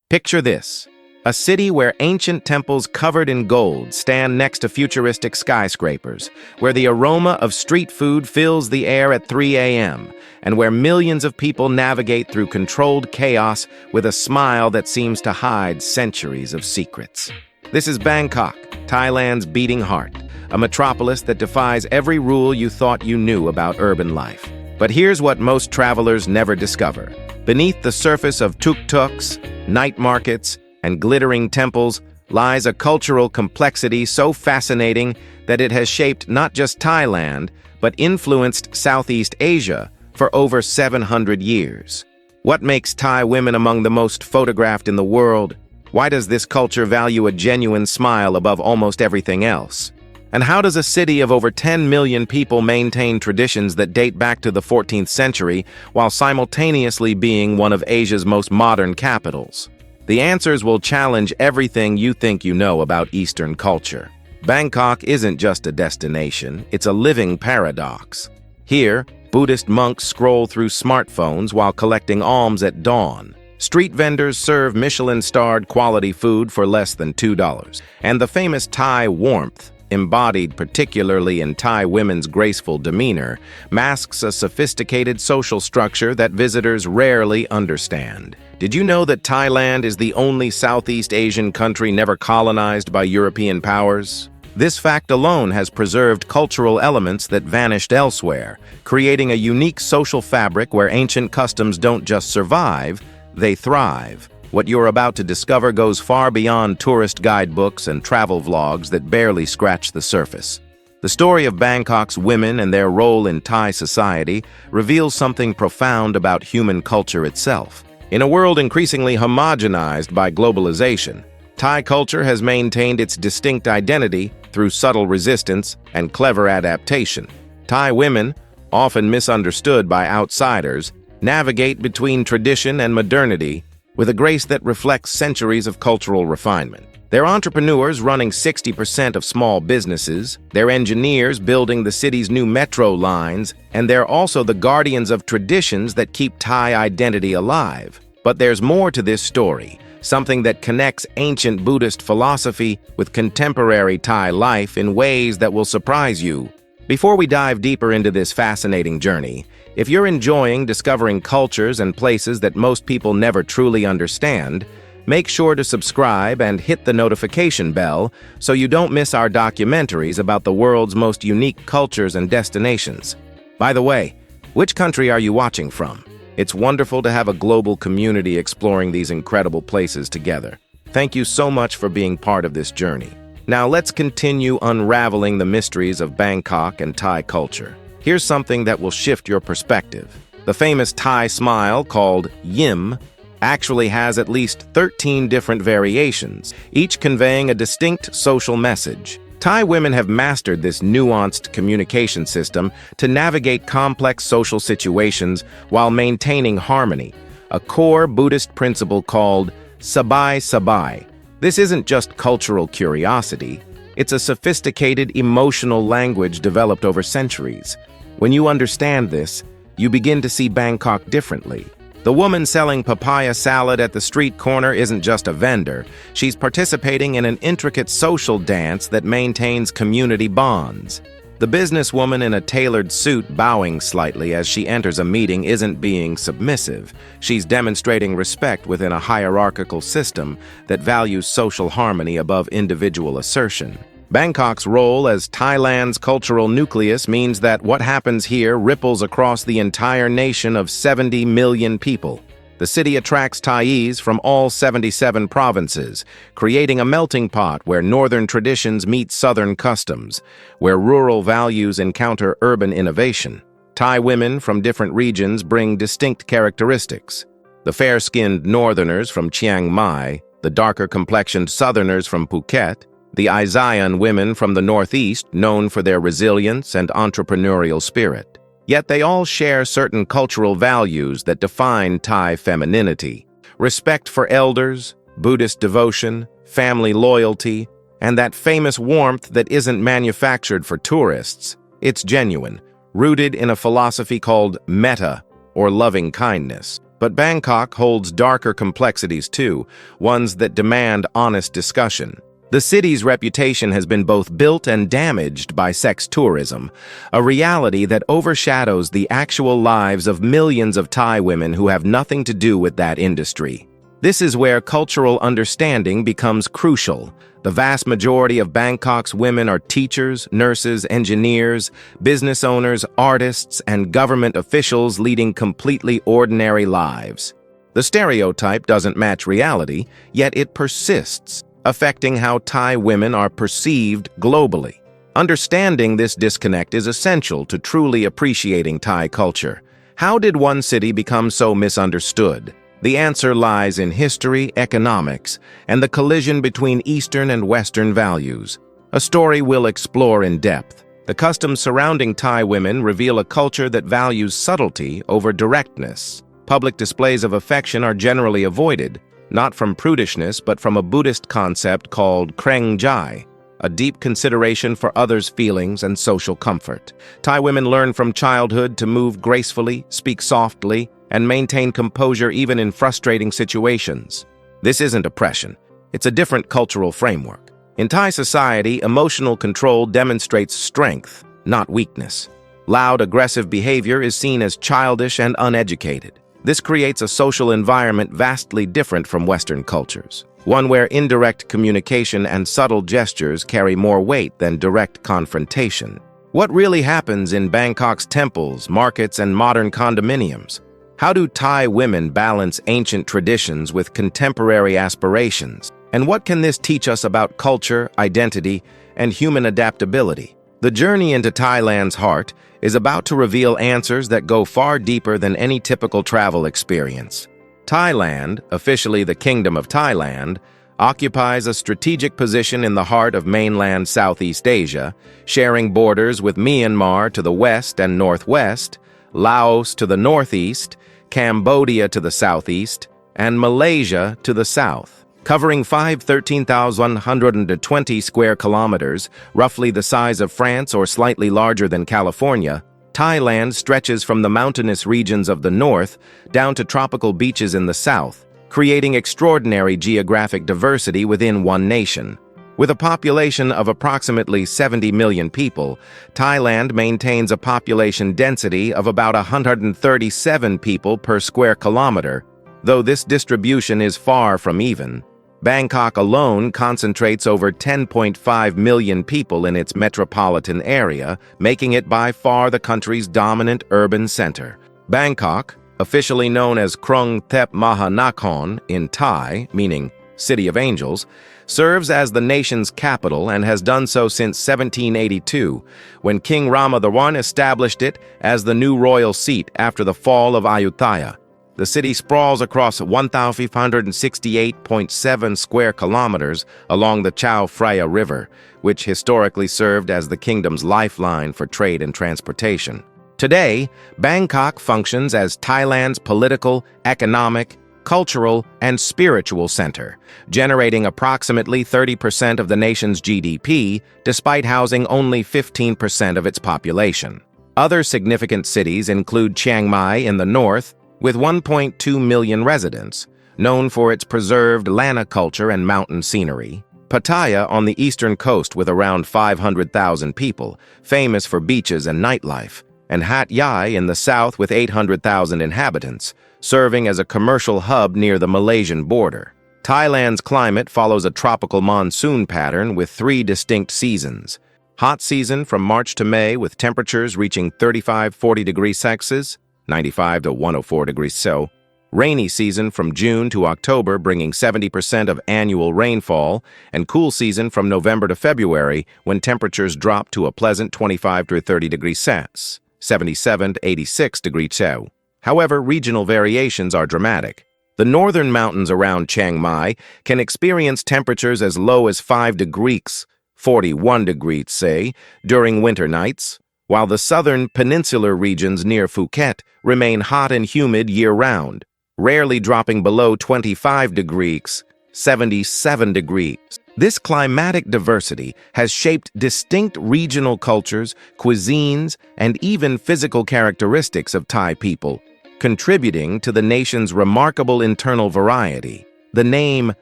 Picture this: a city where ancient temples covered in gold stand next to futuristic skyscrapers, where the aroma of street food fills the air at 3 a.m., and where millions of people navigate through controlled chaos with a smile that seems to hide centuries of secrets. This is Bangkok, Thailand's beating heart, a metropolis that defies every rule you thought you knew about urban life. But here's what most travelers never discover. Beneath the surface of tuk-tuks, night markets, and glittering temples lies a cultural complexity so fascinating that it has shaped not just Thailand, but influenced Southeast Asia for over 700 years. What makes Thai women among the most photographed in the world? Why does this culture value a genuine smile above almost everything else? And how does a city of over 10 million people maintain traditions that date back to the 14th century while simultaneously being one of Asia's most modern capitals? The answers will challenge everything you think you know about Eastern culture. Bangkok isn't just a destination, it's a living paradox. Here, Buddhist monks scroll through smartphones while collecting alms at dawn. Street vendors serve Michelin-starred quality food for less than $2. And the famous Thai warmth, embodied particularly in Thai women's graceful demeanor, masks a sophisticated social structure that visitors rarely understand. Did you know that Thailand is the only Southeast Asian country never colonized by European powers? This fact alone has preserved cultural elements that vanished elsewhere, creating a unique social fabric where ancient customs don't just survive, they thrive. What you're about to discover goes far beyond tourist guidebooks and travel vlogs that barely scratch the surface. The story of Bangkok's women and their role in Thai society reveals something profound about human culture itself. In a world increasingly homogenized by globalization, Thai culture has maintained its distinct identity through subtle resistance and clever adaptation. Thai women, often misunderstood by outsiders, navigate between tradition and modernity with a grace that reflects centuries of cultural refinement. They're entrepreneurs running 60% of small businesses, they're engineers building the city's new metro lines, and they're also the guardians of traditions that keep Thai identity alive. But there's more to this story, something that connects ancient Buddhist philosophy with contemporary Thai life in ways that will surprise you. Before we dive deeper into this fascinating journey, if you're enjoying discovering cultures and places that most people never truly understand, make sure to subscribe and hit the notification bell so you don't miss our documentaries about the world's most unique cultures and destinations. By the way, which country are you watching from? It's wonderful to have a global community exploring these incredible places together. Thank you so much for being part of this journey. Now let's continue unraveling the mysteries of Bangkok and Thai culture. Here's something that will shift your perspective. The famous Thai smile, called yim, actually has at least 13 different variations, each conveying a distinct social message. Thai women have mastered this nuanced communication system to navigate complex social situations while maintaining harmony, a core Buddhist principle called sabai sabai. This isn't just cultural curiosity, it's a sophisticated emotional language developed over centuries. When you understand this, you begin to see Bangkok differently. The woman selling papaya salad at the street corner isn't just a vendor, she's participating in an intricate social dance that maintains community bonds. The businesswoman in a tailored suit bowing slightly as she enters a meeting isn't being submissive. She's demonstrating respect within a hierarchical system that values social harmony above individual assertion. Bangkok's role as Thailand's cultural nucleus means that what happens here ripples across the entire nation of 70 million people. The city attracts Thais from all 77 provinces, creating a melting pot where northern traditions meet southern customs, where rural values encounter urban innovation. Thai women from different regions bring distinct characteristics. The fair-skinned northerners from Chiang Mai, the darker-complexioned southerners from Phuket, the Asian women from the Northeast, known for their resilience and entrepreneurial spirit. Yet they all share certain cultural values that define Thai femininity: respect for elders, Buddhist devotion, family loyalty, and that famous warmth that isn't manufactured for tourists. It's genuine, rooted in a philosophy called metta, or loving kindness. But Bangkok holds darker complexities too, ones that demand honest discussion. The city's reputation has been both built and damaged by sex tourism, a reality that overshadows the actual lives of millions of Thai women who have nothing to do with that industry. This is where cultural understanding becomes crucial. The vast majority of Bangkok's women are teachers, nurses, engineers, business owners, artists, and government officials leading completely ordinary lives. The stereotype doesn't match reality, yet it persists, affecting how Thai women are perceived globally. Understanding this disconnect is essential to truly appreciating Thai culture. How did one city become so misunderstood? The answer lies in history, economics, and the collision between Eastern and Western values. A story we'll explore in depth. The customs surrounding Thai women reveal a culture that values subtlety over directness. Public displays of affection are generally avoided, not from prudishness but from a Buddhist concept called kreng jai, a deep consideration for others' feelings and social comfort. Thai women learn from childhood to move gracefully, speak softly, and maintain composure even in frustrating situations. This isn't oppression. It's a different cultural framework. In Thai society, emotional control demonstrates strength, not weakness. Loud, aggressive behavior is seen as childish and uneducated. This creates a social environment vastly different from Western cultures, one where indirect communication and subtle gestures carry more weight than direct confrontation. What really happens in Bangkok's temples, markets, and modern condominiums? How do Thai women balance ancient traditions with contemporary aspirations? And what can this teach us about culture, identity, and human adaptability? The journey into Thailand's heart is about to reveal answers that go far deeper than any typical travel experience. Thailand, officially the Kingdom of Thailand, occupies a strategic position in the heart of mainland Southeast Asia, sharing borders with Myanmar to the west and northwest, Laos to the northeast, Cambodia to the southeast, and Malaysia to the south. Covering 13,120 square kilometers, roughly the size of France or slightly larger than California, Thailand stretches from the mountainous regions of the north down to tropical beaches in the south, creating extraordinary geographic diversity within one nation. With a population of approximately 70 million people, Thailand maintains a population density of about 137 people per square kilometer, though this distribution is far from even. Bangkok alone concentrates over 10.5 million people in its metropolitan area, making it by far the country's dominant urban center. Bangkok, officially known as Krung Thep Maha Nakhon in Thai, meaning City of Angels, serves as the nation's capital and has done so since 1782, when King Rama I established it as the new royal seat after the fall of Ayutthaya. The city sprawls across 1,568.7 square kilometers along the Chao Phraya River, which historically served as the kingdom's lifeline for trade and transportation. Today, Bangkok functions as Thailand's political, economic, cultural, and spiritual center, generating approximately 30% of the nation's GDP, despite housing only 15% of its population. Other significant cities include Chiang Mai in the north, with 1.2 million residents, known for its preserved Lana culture and mountain scenery. Pattaya on the eastern coast with around 500,000 people, famous for beaches and nightlife, and Hat Yai in the south with 800,000 inhabitants, serving as a commercial hub near the Malaysian border. Thailand's climate follows a tropical monsoon pattern with 3 distinct seasons. Hot season from March to May with temperatures reaching 35-40 degrees Celsius, 95 to 104 degrees Celsius. Rainy season from June to October bringing 70% of annual rainfall, and cool season from November to February when temperatures drop to a pleasant 25 to 30 degrees Celsius, 77 to 86 degrees Celsius. However, regional variations are dramatic. The northern mountains around Chiang Mai can experience temperatures as low as 5 degrees, 41 degrees Celsius, during winter nights, while the southern peninsular regions near Phuket remain hot and humid year-round, rarely dropping below 25 degrees, 77 degrees. This climatic diversity has shaped distinct regional cultures, cuisines, and even physical characteristics of Thai people. contributing to the nation's remarkable internal variety. The name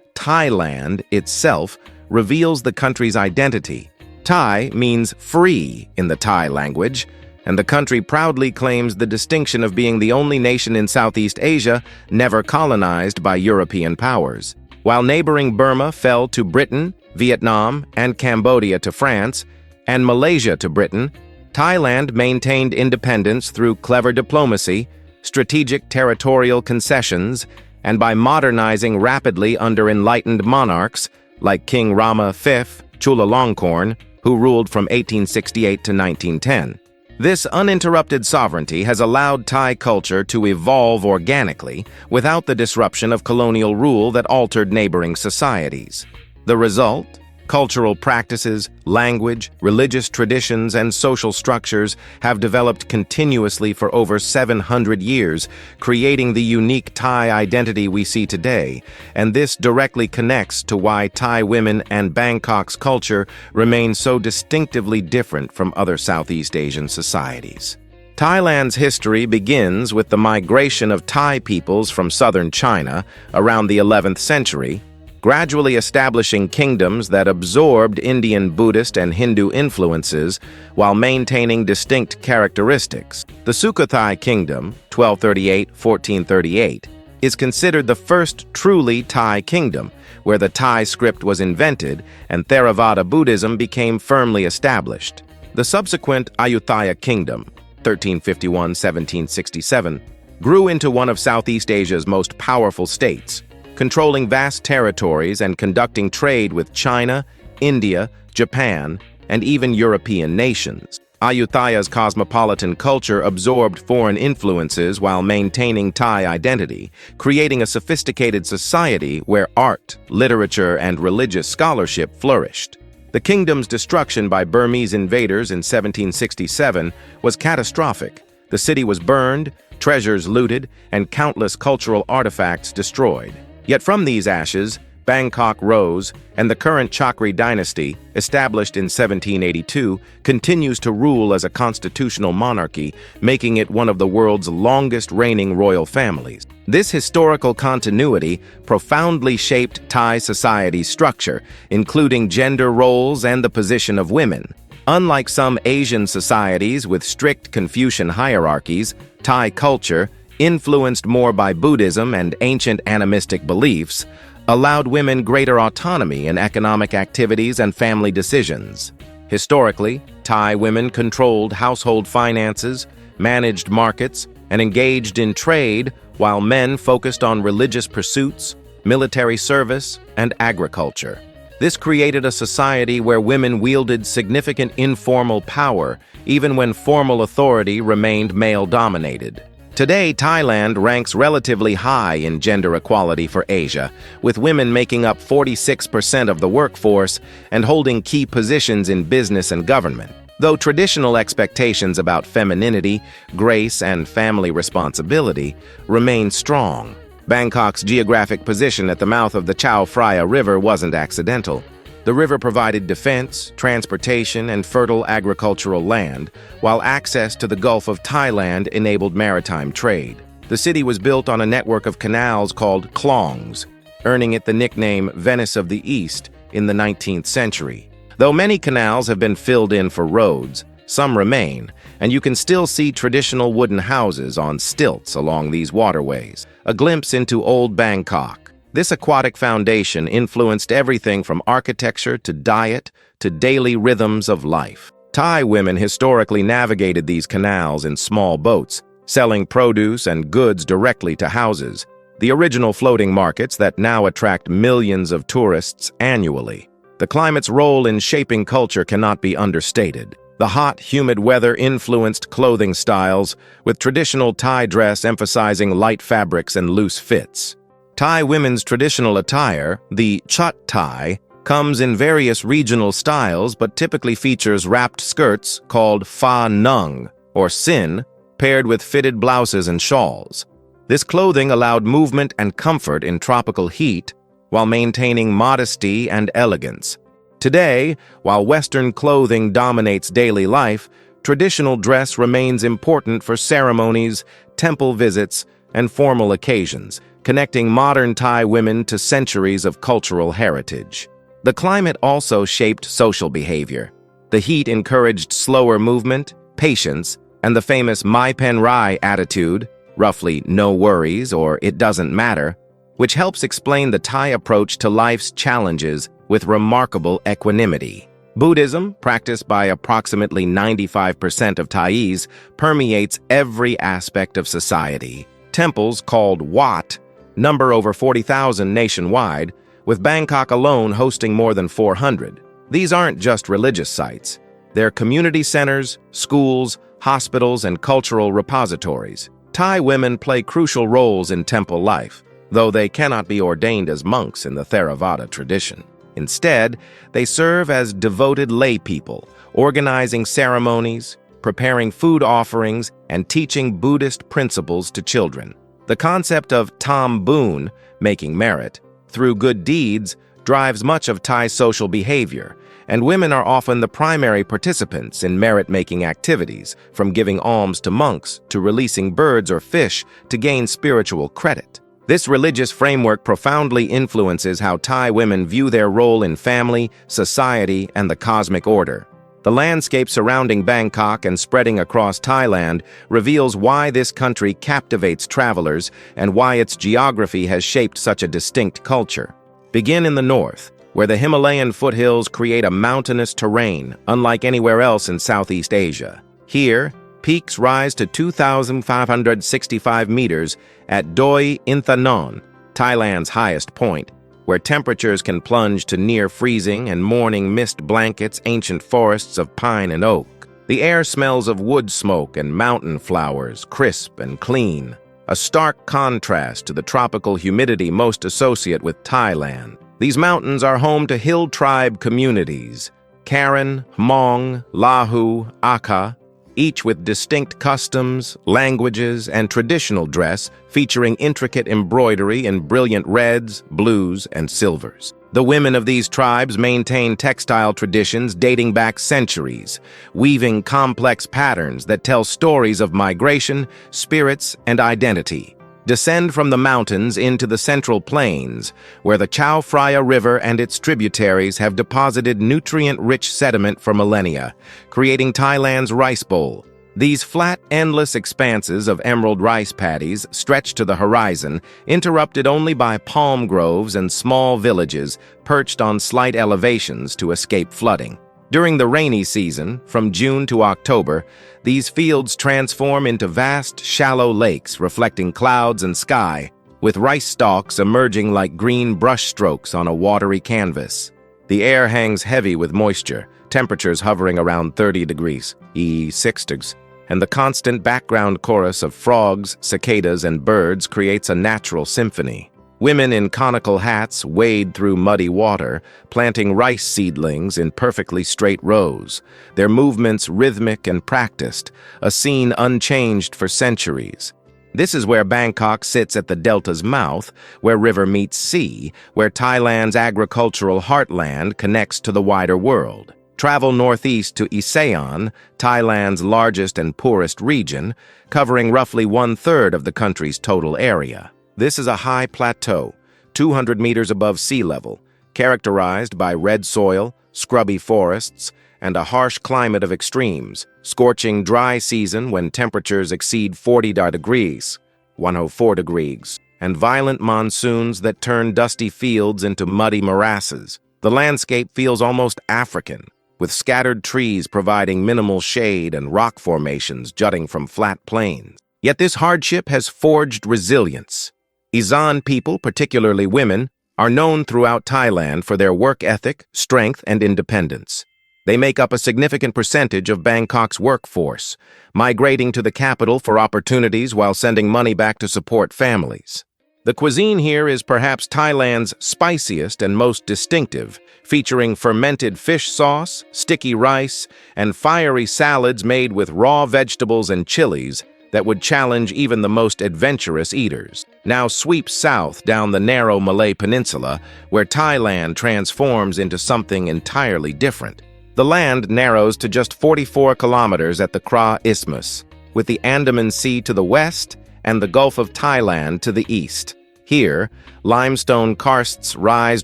Thailand itself reveals the country's identity. Thai means free in the Thai language, and the country proudly claims the distinction of being the only nation in Southeast Asia never colonized by European powers. While neighboring Burma fell to Britain, Vietnam, and Cambodia to France, and Malaysia to Britain, Thailand maintained independence through clever diplomacy, strategic territorial concessions, and by modernizing rapidly under enlightened monarchs like King Rama V Chulalongkorn, who ruled from 1868 to 1910. This uninterrupted sovereignty has allowed Thai culture to evolve organically without the disruption of colonial rule that altered neighboring societies. The result? Cultural practices, language, religious traditions, and social structures have developed continuously for over 700 years, creating the unique Thai identity we see today, and this directly connects to why Thai women and Bangkok's culture remain so distinctively different from other Southeast Asian societies. Thailand's history begins with the migration of Thai peoples from southern China around the 11th century, gradually establishing kingdoms that absorbed Indian Buddhist and Hindu influences while maintaining distinct characteristics. The Sukhothai Kingdom, 1238–1438, is considered the first truly Thai kingdom, where the Thai script was invented and Theravada Buddhism became firmly established. The subsequent Ayutthaya Kingdom, 1351–1767, grew into one of Southeast Asia's most powerful states, controlling vast territories and conducting trade with China, India, Japan, and even European nations. Ayutthaya's cosmopolitan culture absorbed foreign influences while maintaining Thai identity, creating a sophisticated society where art, literature, and religious scholarship flourished. The kingdom's destruction by Burmese invaders in 1767 was catastrophic. The city was burned, treasures looted, and countless cultural artifacts destroyed. Yet from these ashes, Bangkok rose, and the current Chakri dynasty, established in 1782, continues to rule as a constitutional monarchy, making it one of the world's longest reigning royal families. This historical continuity profoundly shaped Thai society's structure, including gender roles and the position of women. Unlike some Asian societies with strict Confucian hierarchies, Thai culture, influenced more by Buddhism and ancient animistic beliefs, allowed women greater autonomy in economic activities and family decisions. Historically, Thai women controlled household finances, managed markets, and engaged in trade, while men focused on religious pursuits, military service, and agriculture. This created a society where women wielded significant informal power, even when formal authority remained male-dominated. Today, Thailand ranks relatively high in gender equality for Asia, with women making up 46% of the workforce and holding key positions in business and government. Though traditional expectations about femininity, grace, and family responsibility remain strong, Bangkok's geographic position at the mouth of the Chao Phraya River wasn't accidental. The river provided defense, transportation, and fertile agricultural land, while access to the Gulf of Thailand enabled maritime trade. The city was built on a network of canals called klongs, earning it the nickname Venice of the East in the 19th century. Though many canals have been filled in for roads, some remain, and you can still see traditional wooden houses on stilts along these waterways. A glimpse into old Bangkok. This aquatic foundation influenced everything from architecture to diet to daily rhythms of life. Thai women historically navigated these canals in small boats, selling produce and goods directly to houses, the original floating markets that now attract millions of tourists annually. The climate's role in shaping culture cannot be understated. The hot, humid weather influenced clothing styles, with traditional Thai dress emphasizing light fabrics and loose fits. Thai women's traditional attire, the Chut Thai, comes in various regional styles but typically features wrapped skirts called Pha Nung, or Sin, paired with fitted blouses and shawls. This clothing allowed movement and comfort in tropical heat while maintaining modesty and elegance. Today, while Western clothing dominates daily life, traditional dress remains important for ceremonies, temple visits, and formal occasions, connecting modern Thai women to centuries of cultural heritage. The climate also shaped social behavior. The heat encouraged slower movement, patience, and the famous Mai Pen Rai attitude, roughly no worries or it doesn't matter, which helps explain the Thai approach to life's challenges with remarkable equanimity. Buddhism, practiced by approximately 95% of Thais, permeates every aspect of society. Temples, called Wat, number over 40,000 nationwide, with Bangkok alone hosting more than 400. These aren't just religious sites. They're community centers, schools, hospitals, and cultural repositories. Thai women play crucial roles in temple life, though they cannot be ordained as monks in the Theravada tradition. Instead, they serve as devoted lay people, organizing ceremonies, preparing food offerings, and teaching Buddhist principles to children. The concept of tam boon, making merit, through good deeds, drives much of Thai social behavior, and women are often the primary participants in merit-making activities, from giving alms to monks to releasing birds or fish to gain spiritual credit. This religious framework profoundly influences how Thai women view their role in family, society, and the cosmic order. The landscape surrounding Bangkok and spreading across Thailand reveals why this country captivates travelers and why its geography has shaped such a distinct culture. Begin in the north, where the Himalayan foothills create a mountainous terrain unlike anywhere else in Southeast Asia. Here, peaks rise to 2,565 meters at Doi Inthanon, Thailand's highest point, where temperatures can plunge to near freezing and morning mist blankets ancient forests of pine and oak. The air smells of wood smoke and mountain flowers, crisp and clean, a stark contrast to the tropical humidity most associate with Thailand. These mountains are home to hill tribe communities, Karen, Hmong, Lahu, Akha, each with distinct customs, languages, and traditional dress featuring intricate embroidery in brilliant reds, blues, and silvers. The women of these tribes maintain textile traditions dating back centuries, weaving complex patterns that tell stories of migration, spirits, and identity. Descend from the mountains into the central plains, where the Chao Phraya River and its tributaries have deposited nutrient-rich sediment for millennia, creating Thailand's rice bowl. These flat, endless expanses of emerald rice paddies stretch to the horizon, interrupted only by palm groves and small villages perched on slight elevations to escape flooding. During the rainy season, from June to October, these fields transform into vast, shallow lakes reflecting clouds and sky, with rice stalks emerging like green brushstrokes on a watery canvas. The air hangs heavy with moisture, temperatures hovering around 30 degrees, E6 and the constant background chorus of frogs, cicadas, and birds creates a natural symphony. Women in conical hats wade through muddy water, planting rice seedlings in perfectly straight rows, their movements rhythmic and practiced, a scene unchanged for centuries. This is where Bangkok sits at the delta's mouth, where river meets sea, where Thailand's agricultural heartland connects to the wider world. Travel northeast to Iseon, Thailand's largest and poorest region, covering roughly 1/3 of the country's total area. This is a high plateau, 200 meters above sea level, characterized by red soil, scrubby forests, and a harsh climate of extremes, scorching dry season when temperatures exceed 40 degrees, 104 degrees, and violent monsoons that turn dusty fields into muddy morasses. The landscape feels almost African, with scattered trees providing minimal shade and rock formations jutting from flat plains. Yet this hardship has forged resilience. Isan people, particularly women, are known throughout Thailand for their work ethic, strength, and independence. They make up a significant percentage of Bangkok's workforce, migrating to the capital for opportunities while sending money back to support families. The cuisine here is perhaps Thailand's spiciest and most distinctive, featuring fermented fish sauce, sticky rice, and fiery salads made with raw vegetables and chilies that would challenge even the most adventurous eaters. Now sweep south down the narrow Malay Peninsula, where Thailand transforms into something entirely different. The land narrows to just 44 kilometers at the Kra Isthmus, with the Andaman Sea to the west and the Gulf of Thailand to the east. Here, limestone karsts rise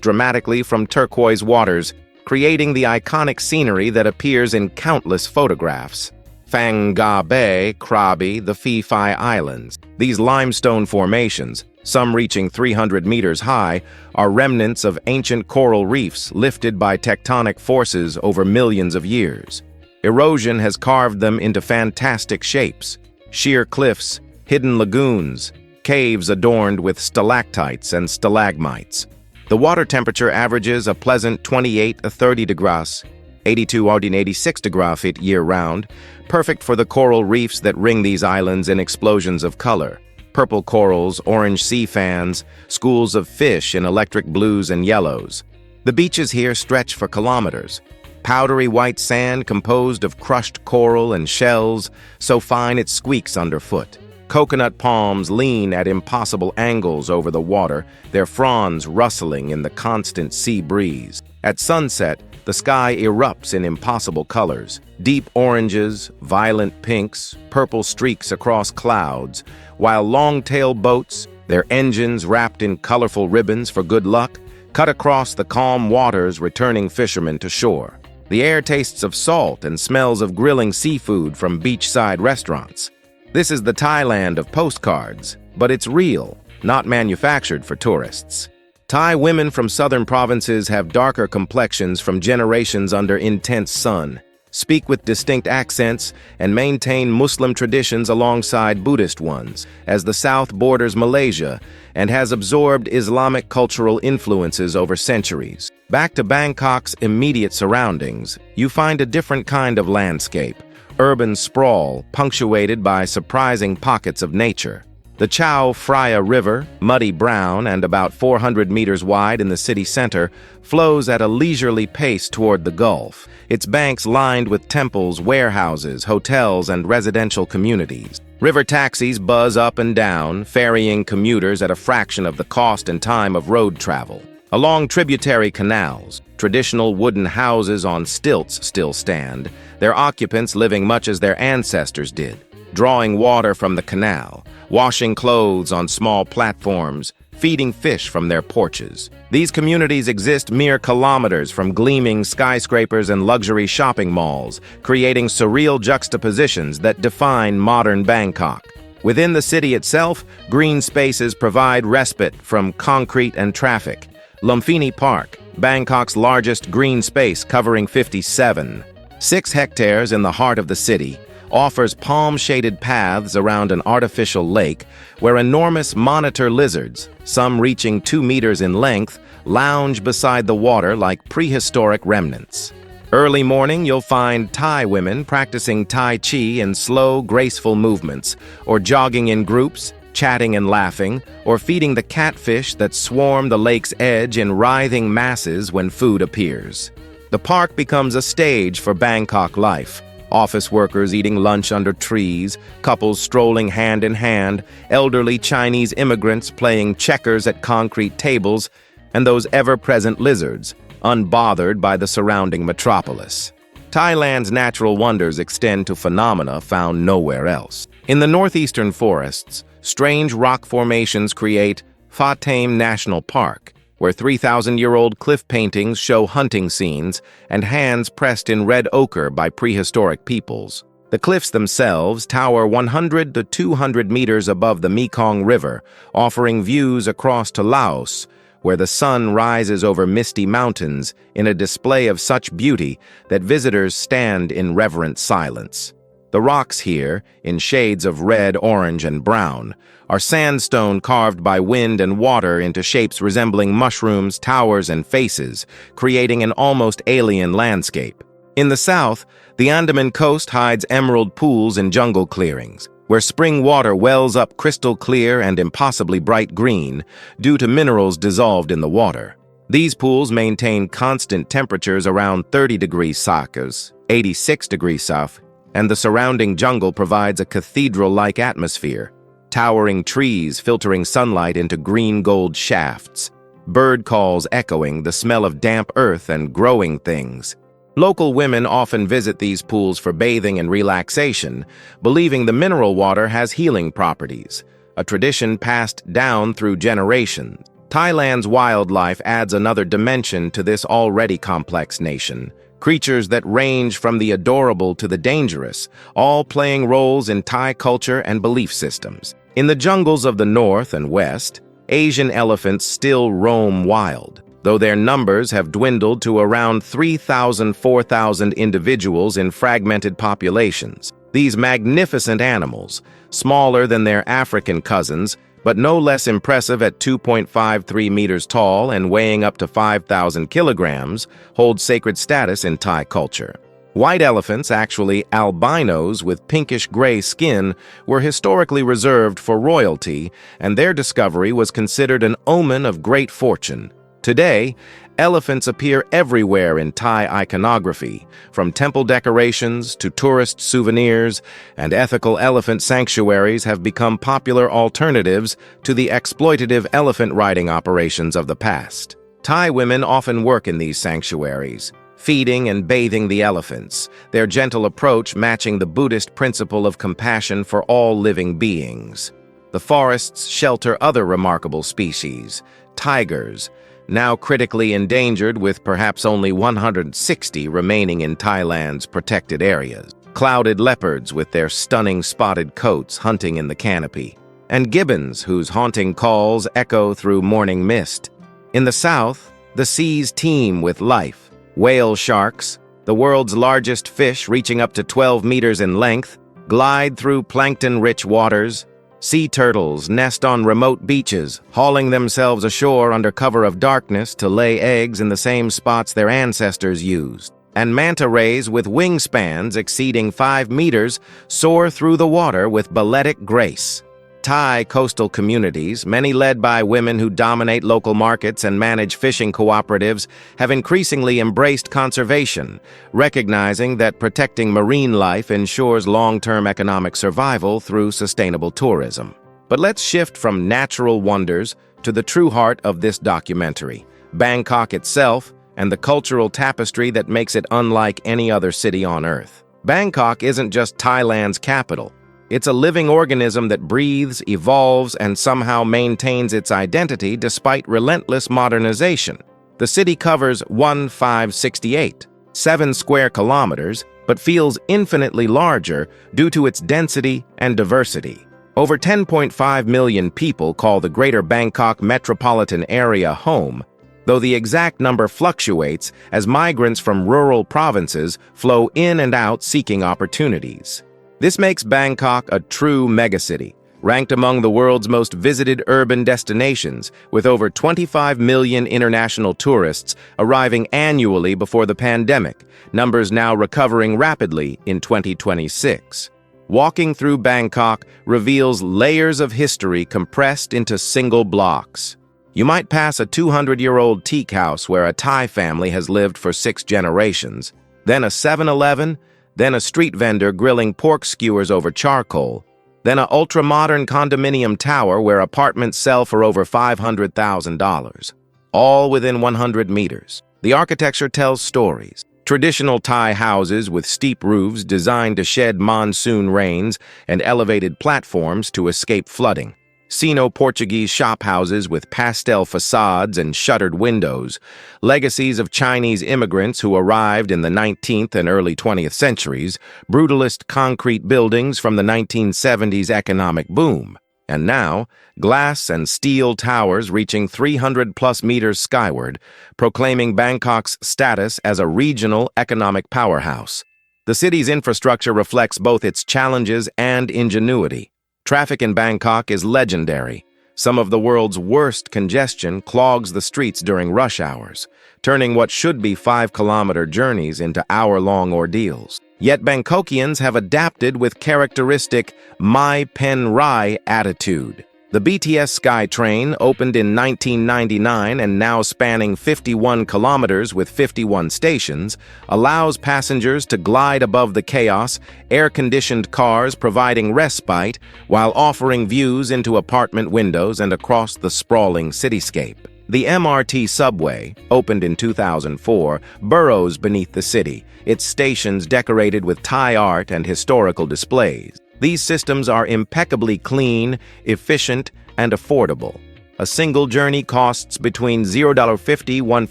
dramatically from turquoise waters, creating the iconic scenery that appears in countless photographs. Phang Nga Bay, Krabi, the Phi Phi Islands. These limestone formations, some reaching 300 meters high, are remnants of ancient coral reefs lifted by tectonic forces over millions of years. Erosion has carved them into fantastic shapes: sheer cliffs, hidden lagoons, caves adorned with stalactites and stalagmites. The water temperature averages a pleasant 28 to 30 degrees, 82 or 86 degrees year-round, perfect for the coral reefs that ring these islands in explosions of color. Purple corals, orange sea fans, schools of fish in electric blues and yellows. The beaches here stretch for kilometers. Powdery white sand composed of crushed coral and shells, so fine it squeaks underfoot. Coconut palms lean at impossible angles over the water, their fronds rustling in the constant sea breeze. At sunset, the sky erupts in impossible colors: deep oranges, violent pinks, purple streaks across clouds, while long-tail boats, their engines wrapped in colorful ribbons for good luck, cut across the calm waters, returning fishermen to shore. The air tastes of salt and smells of grilling seafood from beachside restaurants. This is the Thailand of postcards, but it's real, not manufactured for tourists. Thai women from southern provinces have darker complexions from generations under intense sun, speak with distinct accents, and maintain Muslim traditions alongside Buddhist ones, as the South borders Malaysia and has absorbed Islamic cultural influences over centuries. Back to Bangkok's immediate surroundings, you find a different kind of landscape: urban sprawl punctuated by surprising pockets of nature. The Chao Phraya River, muddy brown and about 400 meters wide in the city center, flows at a leisurely pace toward the Gulf, its banks lined with temples, warehouses, hotels, and residential communities. River taxis buzz up and down, ferrying commuters at a fraction of the cost and time of road travel. Along tributary canals, traditional wooden houses on stilts still stand, their occupants living much as their ancestors did, drawing water from the canal, washing clothes on small platforms, feeding fish from their porches. These communities exist mere kilometers from gleaming skyscrapers and luxury shopping malls, creating surreal juxtapositions that define modern Bangkok. Within the city itself, green spaces provide respite from concrete and traffic. Lumpini Park, Bangkok's largest green space covering 6 hectares in the heart of the city, offers palm-shaded paths around an artificial lake where enormous monitor lizards, some reaching 2 meters in length, lounge beside the water like prehistoric remnants. Early morning, you'll find Thai women practicing Tai Chi in slow, graceful movements, or jogging in groups, chatting and laughing, or feeding the catfish that swarm the lake's edge in writhing masses when food appears. The park becomes a stage for Bangkok life. Office workers eating lunch under trees, couples strolling hand in hand, elderly Chinese immigrants playing checkers at concrete tables, and those ever-present lizards, unbothered by the surrounding metropolis. Thailand's natural wonders extend to phenomena found nowhere else. In the northeastern forests, strange rock formations create Pha Thame National Park, where 3,000-year-old cliff paintings show hunting scenes and hands pressed in red ochre by prehistoric peoples. The cliffs themselves tower 100 to 200 meters above the Mekong River, offering views across to Laos, where the sun rises over misty mountains in a display of such beauty that visitors stand in reverent silence. The rocks here, in shades of red, orange, and brown, are sandstone carved by wind and water into shapes resembling mushrooms, towers, and faces, creating an almost alien landscape. In the south, the Andaman coast hides emerald pools and jungle clearings, where spring water wells up crystal clear and impossibly bright green due to minerals dissolved in the water. These pools maintain constant temperatures around 30 degrees Celsius, 86 degrees Celsius, and the surrounding jungle provides a cathedral-like atmosphere. Towering trees filtering sunlight into green-gold shafts, bird calls echoing the smell of damp earth and growing things. Local women often visit these pools for bathing and relaxation, believing the mineral water has healing properties. a tradition passed down through generations. Thailand's wildlife adds another dimension to this already complex nation. Creatures that range from the adorable to the dangerous, all playing roles in Thai culture and belief systems. In the jungles of the north and west, Asian elephants still roam wild, though their numbers have dwindled to around 3,000–4,000 individuals in fragmented populations. These magnificent animals, smaller than their African cousins, but no less impressive at 2.53 meters tall and weighing up to 5,000 kilograms, hold sacred status in Thai culture. White elephants, actually albinos with pinkish-gray skin, were historically reserved for royalty, and their discovery was considered an omen of great fortune. Today, elephants appear everywhere in Thai iconography, from temple decorations to tourist souvenirs, and ethical elephant sanctuaries have become popular alternatives to the exploitative elephant riding operations of the past. Thai women often work in these sanctuaries, feeding and bathing the elephants, their gentle approach matching the Buddhist principle of compassion for all living beings. The forests shelter other remarkable species, tigers, now critically endangered with perhaps only 160 remaining in Thailand's protected areas. Clouded leopards with their stunning spotted coats hunting in the canopy, and gibbons whose haunting calls echo through morning mist. In the south, the seas teem with life. Whale sharks, the world's largest fish reaching up to 12 meters in length, glide through plankton-rich waters. Sea turtles nest on remote beaches, hauling themselves ashore under cover of darkness to lay eggs in the same spots their ancestors used. And manta rays with wingspans exceeding 5 meters soar through the water with balletic grace. Thai coastal communities, many led by women who dominate local markets and manage fishing cooperatives, have increasingly embraced conservation, recognizing that protecting marine life ensures long-term economic survival through sustainable tourism. But let's shift from natural wonders to the true heart of this documentary, Bangkok itself and the cultural tapestry that makes it unlike any other city on Earth. Bangkok isn't just Thailand's capital. It's a living organism that breathes, evolves, and somehow maintains its identity despite relentless modernization. The city covers 1,568, 7 square kilometers, but feels infinitely larger due to its density and diversity. Over 10.5 million people call the Greater Bangkok metropolitan area home, though the exact number fluctuates as migrants from rural provinces flow in and out seeking opportunities. This makes Bangkok a true megacity, ranked among the world's most visited urban destinations, with over 25 million international tourists arriving annually before the pandemic, numbers now recovering rapidly in 2026. Walking through Bangkok reveals layers of history compressed into single blocks. You might pass a 200-year-old teak house where a Thai family has lived for 6 generations, then a 7-Eleven, then a street vendor grilling pork skewers over charcoal, then an ultra-modern condominium tower where apartments sell for over $500,000, all within 100 meters. The architecture tells stories. Traditional Thai houses with steep roofs designed to shed monsoon rains and elevated platforms to escape flooding. Sino-Portuguese shophouses with pastel facades and shuttered windows, legacies of Chinese immigrants who arrived in the 19th and early 20th centuries, brutalist concrete buildings from the 1970s economic boom, and now, glass and steel towers reaching 300-plus meters skyward, proclaiming Bangkok's status as a regional economic powerhouse. The city's infrastructure reflects both its challenges and ingenuity. Traffic in Bangkok is legendary. Some of the world's worst congestion clogs the streets during rush hours, turning what should be 5-kilometer journeys into hour-long ordeals. Yet Bangkokians have adapted with characteristic "my pen rai" attitude. The BTS SkyTrain opened in 1999 and now spanning 51 kilometers with 51 stations, allows passengers to glide above the chaos, air-conditioned cars providing respite while offering views into apartment windows and across the sprawling cityscape. The MRT subway, opened in 2004, burrows beneath the city, its stations decorated with Thai art and historical displays. These systems are impeccably clean, efficient, and affordable. A single journey costs between $0.50 and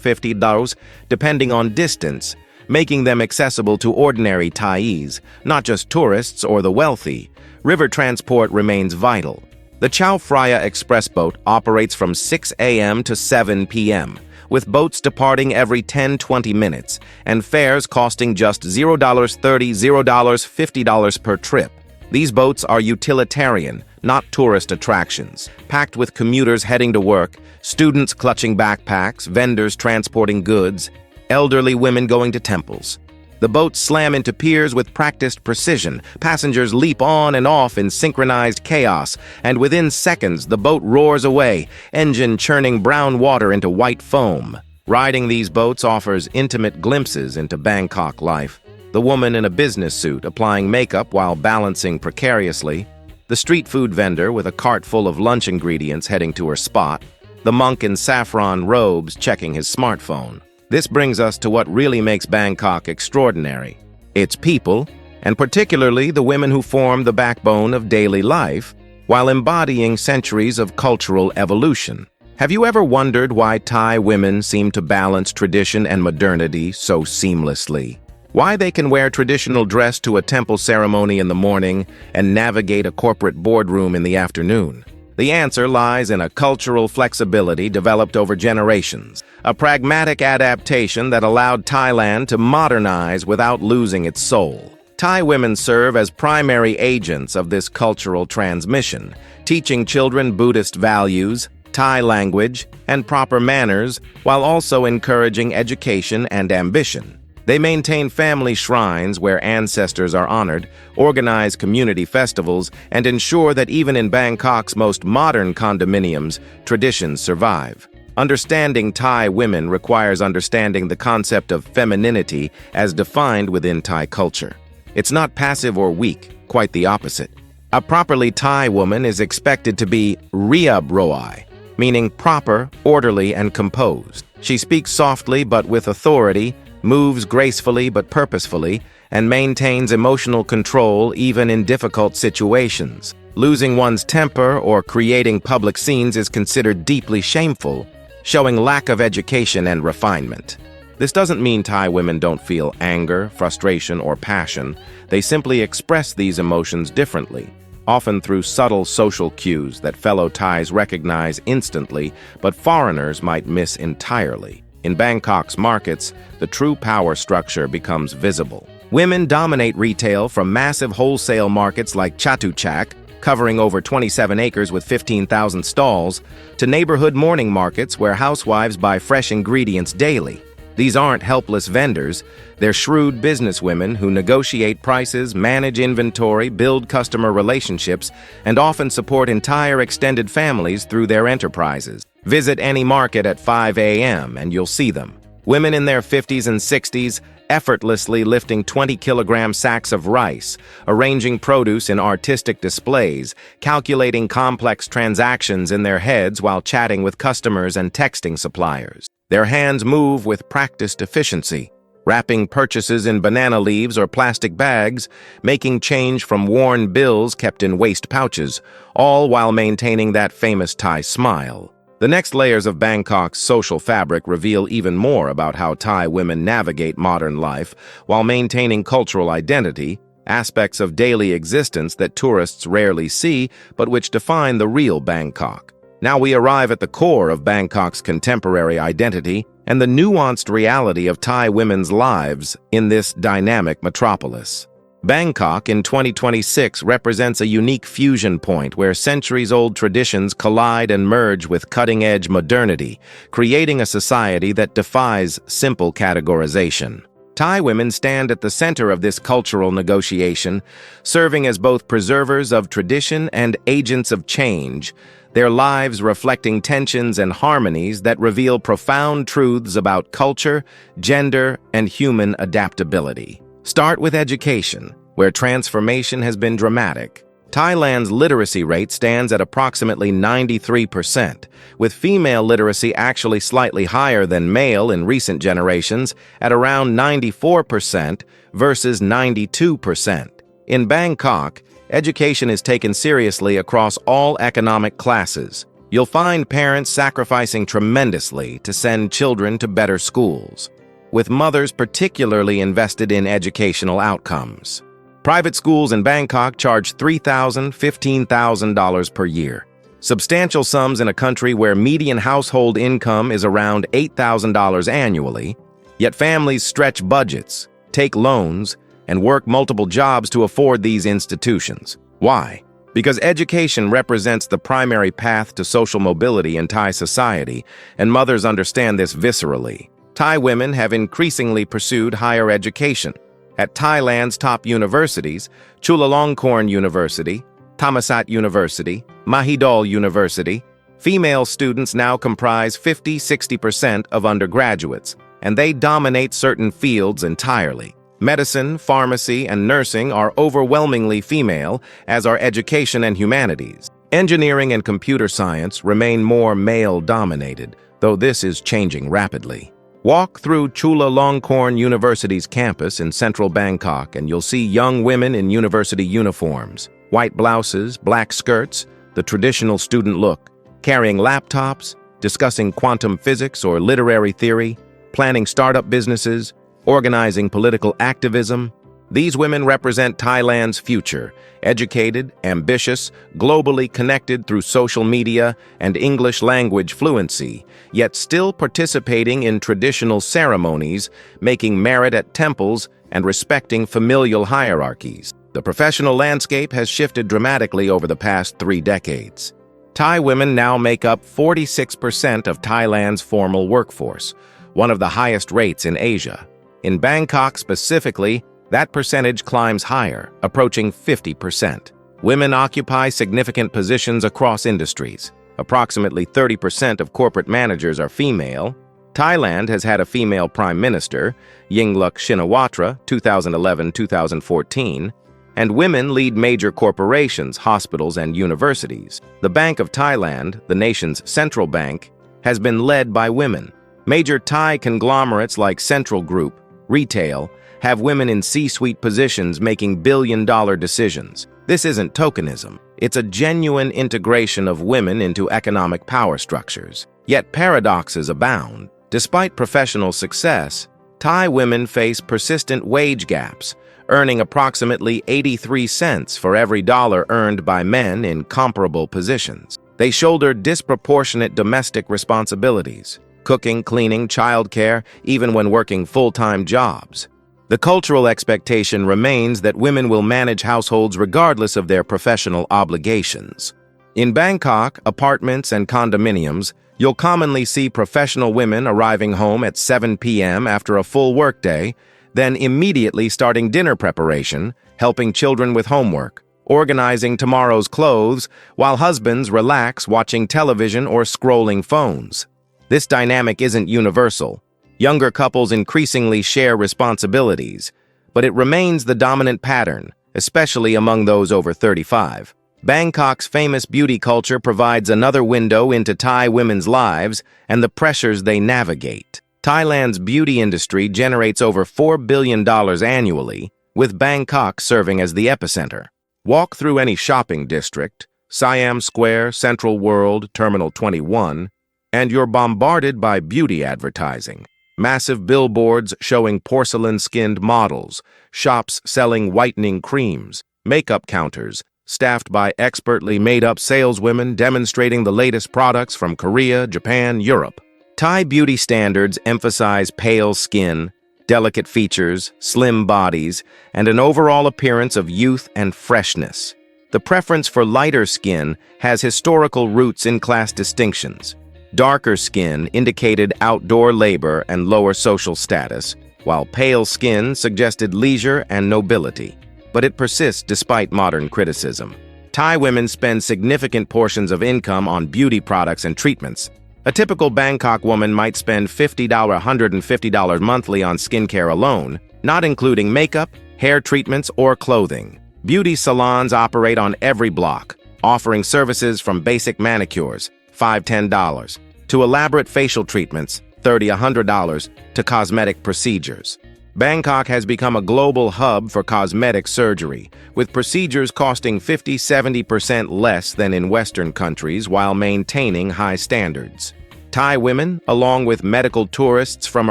$150, depending on distance, making them accessible to ordinary Thais, not just tourists or the wealthy. River transport remains vital. The Chao Phraya Express boat operates from 6 a.m. to 7 p.m., with boats departing every 10-20 minutes, and fares costing just $0.30, $50 per trip. These boats are utilitarian, not tourist attractions, packed with commuters heading to work, students clutching backpacks, vendors transporting goods, elderly women going to temples. The boats slam into piers with practiced precision. Passengers leap on and off in synchronized chaos, and within seconds the boat roars away, engine churning brown water into white foam. Riding these boats offers intimate glimpses into Bangkok life. The woman in a business suit applying makeup while balancing precariously, the street food vendor with a cart full of lunch ingredients heading to her spot, the monk in saffron robes checking his smartphone. This brings us to what really makes Bangkok extraordinary. Its people, and particularly the women who form the backbone of daily life, while embodying centuries of cultural evolution. Have you ever wondered why Thai women seem to balance tradition and modernity so seamlessly? Why they can wear traditional dress to a temple ceremony in the morning and navigate a corporate boardroom in the afternoon? The answer lies in a cultural flexibility developed over generations, a pragmatic adaptation that allowed Thailand to modernize without losing its soul. Thai women serve as primary agents of this cultural transmission, teaching children Buddhist values, Thai language, and proper manners, while also encouraging education and ambition. They maintain family shrines where ancestors are honored, organize community festivals, and ensure that even in Bangkok's most modern condominiums, traditions survive. Understanding Thai women requires understanding the concept of femininity as defined within Thai culture. It's not passive or weak, quite the opposite. A properly Thai woman is expected to be riabroi, meaning proper, orderly, and composed. She speaks softly but with authority, moves gracefully but purposefully, and maintains emotional control even in difficult situations. Losing one's temper or creating public scenes is considered deeply shameful, showing lack of education and refinement. This doesn't mean Thai women don't feel anger, frustration, or passion. They simply express these emotions differently, often through subtle social cues that fellow Thais recognize instantly, but foreigners might miss entirely. In Bangkok's markets, the true power structure becomes visible. Women dominate retail from massive wholesale markets like Chatuchak, covering over 27 acres with 15,000 stalls, to neighborhood morning markets where housewives buy fresh ingredients daily. These aren't helpless vendors, they're shrewd businesswomen who negotiate prices, manage inventory, build customer relationships, and often support entire extended families through their enterprises. Visit any market at 5 a.m. and you'll see them. Women in their 50s and 60s effortlessly lifting 20-kilogram sacks of rice, arranging produce in artistic displays, calculating complex transactions in their heads while chatting with customers and texting suppliers. Their hands move with practiced efficiency, wrapping purchases in banana leaves or plastic bags, making change from worn bills kept in waste pouches, all while maintaining that famous Thai smile. The next layers of Bangkok's social fabric reveal even more about how Thai women navigate modern life while maintaining cultural identity, aspects of daily existence that tourists rarely see but which define the real Bangkok. Now we arrive at the core of Bangkok's contemporary identity and the nuanced reality of Thai women's lives in this dynamic metropolis. Bangkok in 2026 represents a unique fusion point where centuries-old traditions collide and merge with cutting-edge modernity, creating a society that defies simple categorization. Thai women stand at the center of this cultural negotiation, serving as both preservers of tradition and agents of change, their lives reflecting tensions and harmonies that reveal profound truths about culture, gender, and human adaptability. Start with education, where transformation has been dramatic. Thailand's literacy rate stands at approximately 93%, with female literacy actually slightly higher than male in recent generations at around 94% versus 92%. In Bangkok, education is taken seriously across all economic classes. You'll find parents sacrificing tremendously to send children to better schools, with mothers particularly invested in educational outcomes. Private schools in Bangkok charge $3,000, $15,000 per year. Substantial sums in a country where median household income is around $8,000 annually, yet families stretch budgets, take loans, and work multiple jobs to afford these institutions. Why? Because education represents the primary path to social mobility in Thai society, and mothers understand this viscerally. Thai women have increasingly pursued higher education. At Thailand's top universities, Chulalongkorn University, Thammasat University, Mahidol University, female students now comprise 50–60% of undergraduates, and they dominate certain fields entirely. Medicine, pharmacy, and nursing are overwhelmingly female, as are education and humanities. Engineering and computer science remain more male-dominated, though this is changing rapidly. Walk through Chulalongkorn University's campus in central Bangkok and you'll see young women in university uniforms, white blouses, black skirts, the traditional student look, carrying laptops, discussing quantum physics or literary theory, planning startup businesses, organizing political activism. These women represent Thailand's future, educated, ambitious, globally connected through social media and English language fluency, yet still participating in traditional ceremonies, making merit at temples, and respecting familial hierarchies. The professional landscape has shifted dramatically over the past 3 decades. Thai women now make up 46% of Thailand's formal workforce, one of the highest rates in Asia. In Bangkok specifically, that percentage climbs higher, approaching 50%. Women occupy significant positions across industries. Approximately 30% of corporate managers are female. Thailand has had a female prime minister, Yingluck Shinawatra, 2011–2014, and women lead major corporations, hospitals, and universities. The Bank of Thailand, the nation's central bank, has been led by women. Major Thai conglomerates like Central Group, Retail, have women in C-suite positions making billion-dollar decisions. This isn't tokenism. It's a genuine integration of women into economic power structures. Yet paradoxes abound. Despite professional success, Thai women face persistent wage gaps, earning approximately 83 cents for every dollar earned by men in comparable positions. They shoulder disproportionate domestic responsibilities, cooking, cleaning, childcare, even when working full-time jobs. The cultural expectation remains that women will manage households regardless of their professional obligations. In Bangkok, apartments and condominiums, you'll commonly see professional women arriving home at 7 p.m. after a full workday, then immediately starting dinner preparation, helping children with homework, organizing tomorrow's clothes, while husbands relax watching television or scrolling phones. This dynamic isn't universal. Younger couples increasingly share responsibilities, but it remains the dominant pattern, especially among those over 35. Bangkok's famous beauty culture provides another window into Thai women's lives and the pressures they navigate. Thailand's beauty industry generates over $4 billion annually, with Bangkok serving as the epicenter. Walk through any shopping district, Siam Square, Central World, Terminal 21, and you're bombarded by beauty advertising. Massive billboards showing porcelain-skinned models, shops selling whitening creams, makeup counters, staffed by expertly made-up saleswomen demonstrating the latest products from Korea, Japan, Europe. Thai beauty standards emphasize pale skin, delicate features, slim bodies, and an overall appearance of youth and freshness. The preference for lighter skin has historical roots in class distinctions. Darker skin indicated outdoor labor and lower social status, while pale skin suggested leisure and nobility. But it persists despite modern criticism. Thai women spend significant portions of income on beauty products and treatments. A typical Bangkok woman might spend $150 monthly on skincare alone, not including makeup, hair treatments, or clothing. Beauty salons operate on every block, offering services from basic manicures, $5–10, to elaborate facial treatments, $30–100, to cosmetic procedures. Bangkok has become a global hub for cosmetic surgery, with procedures costing 50–70% less than in Western countries while maintaining high standards. Thai women, along with medical tourists from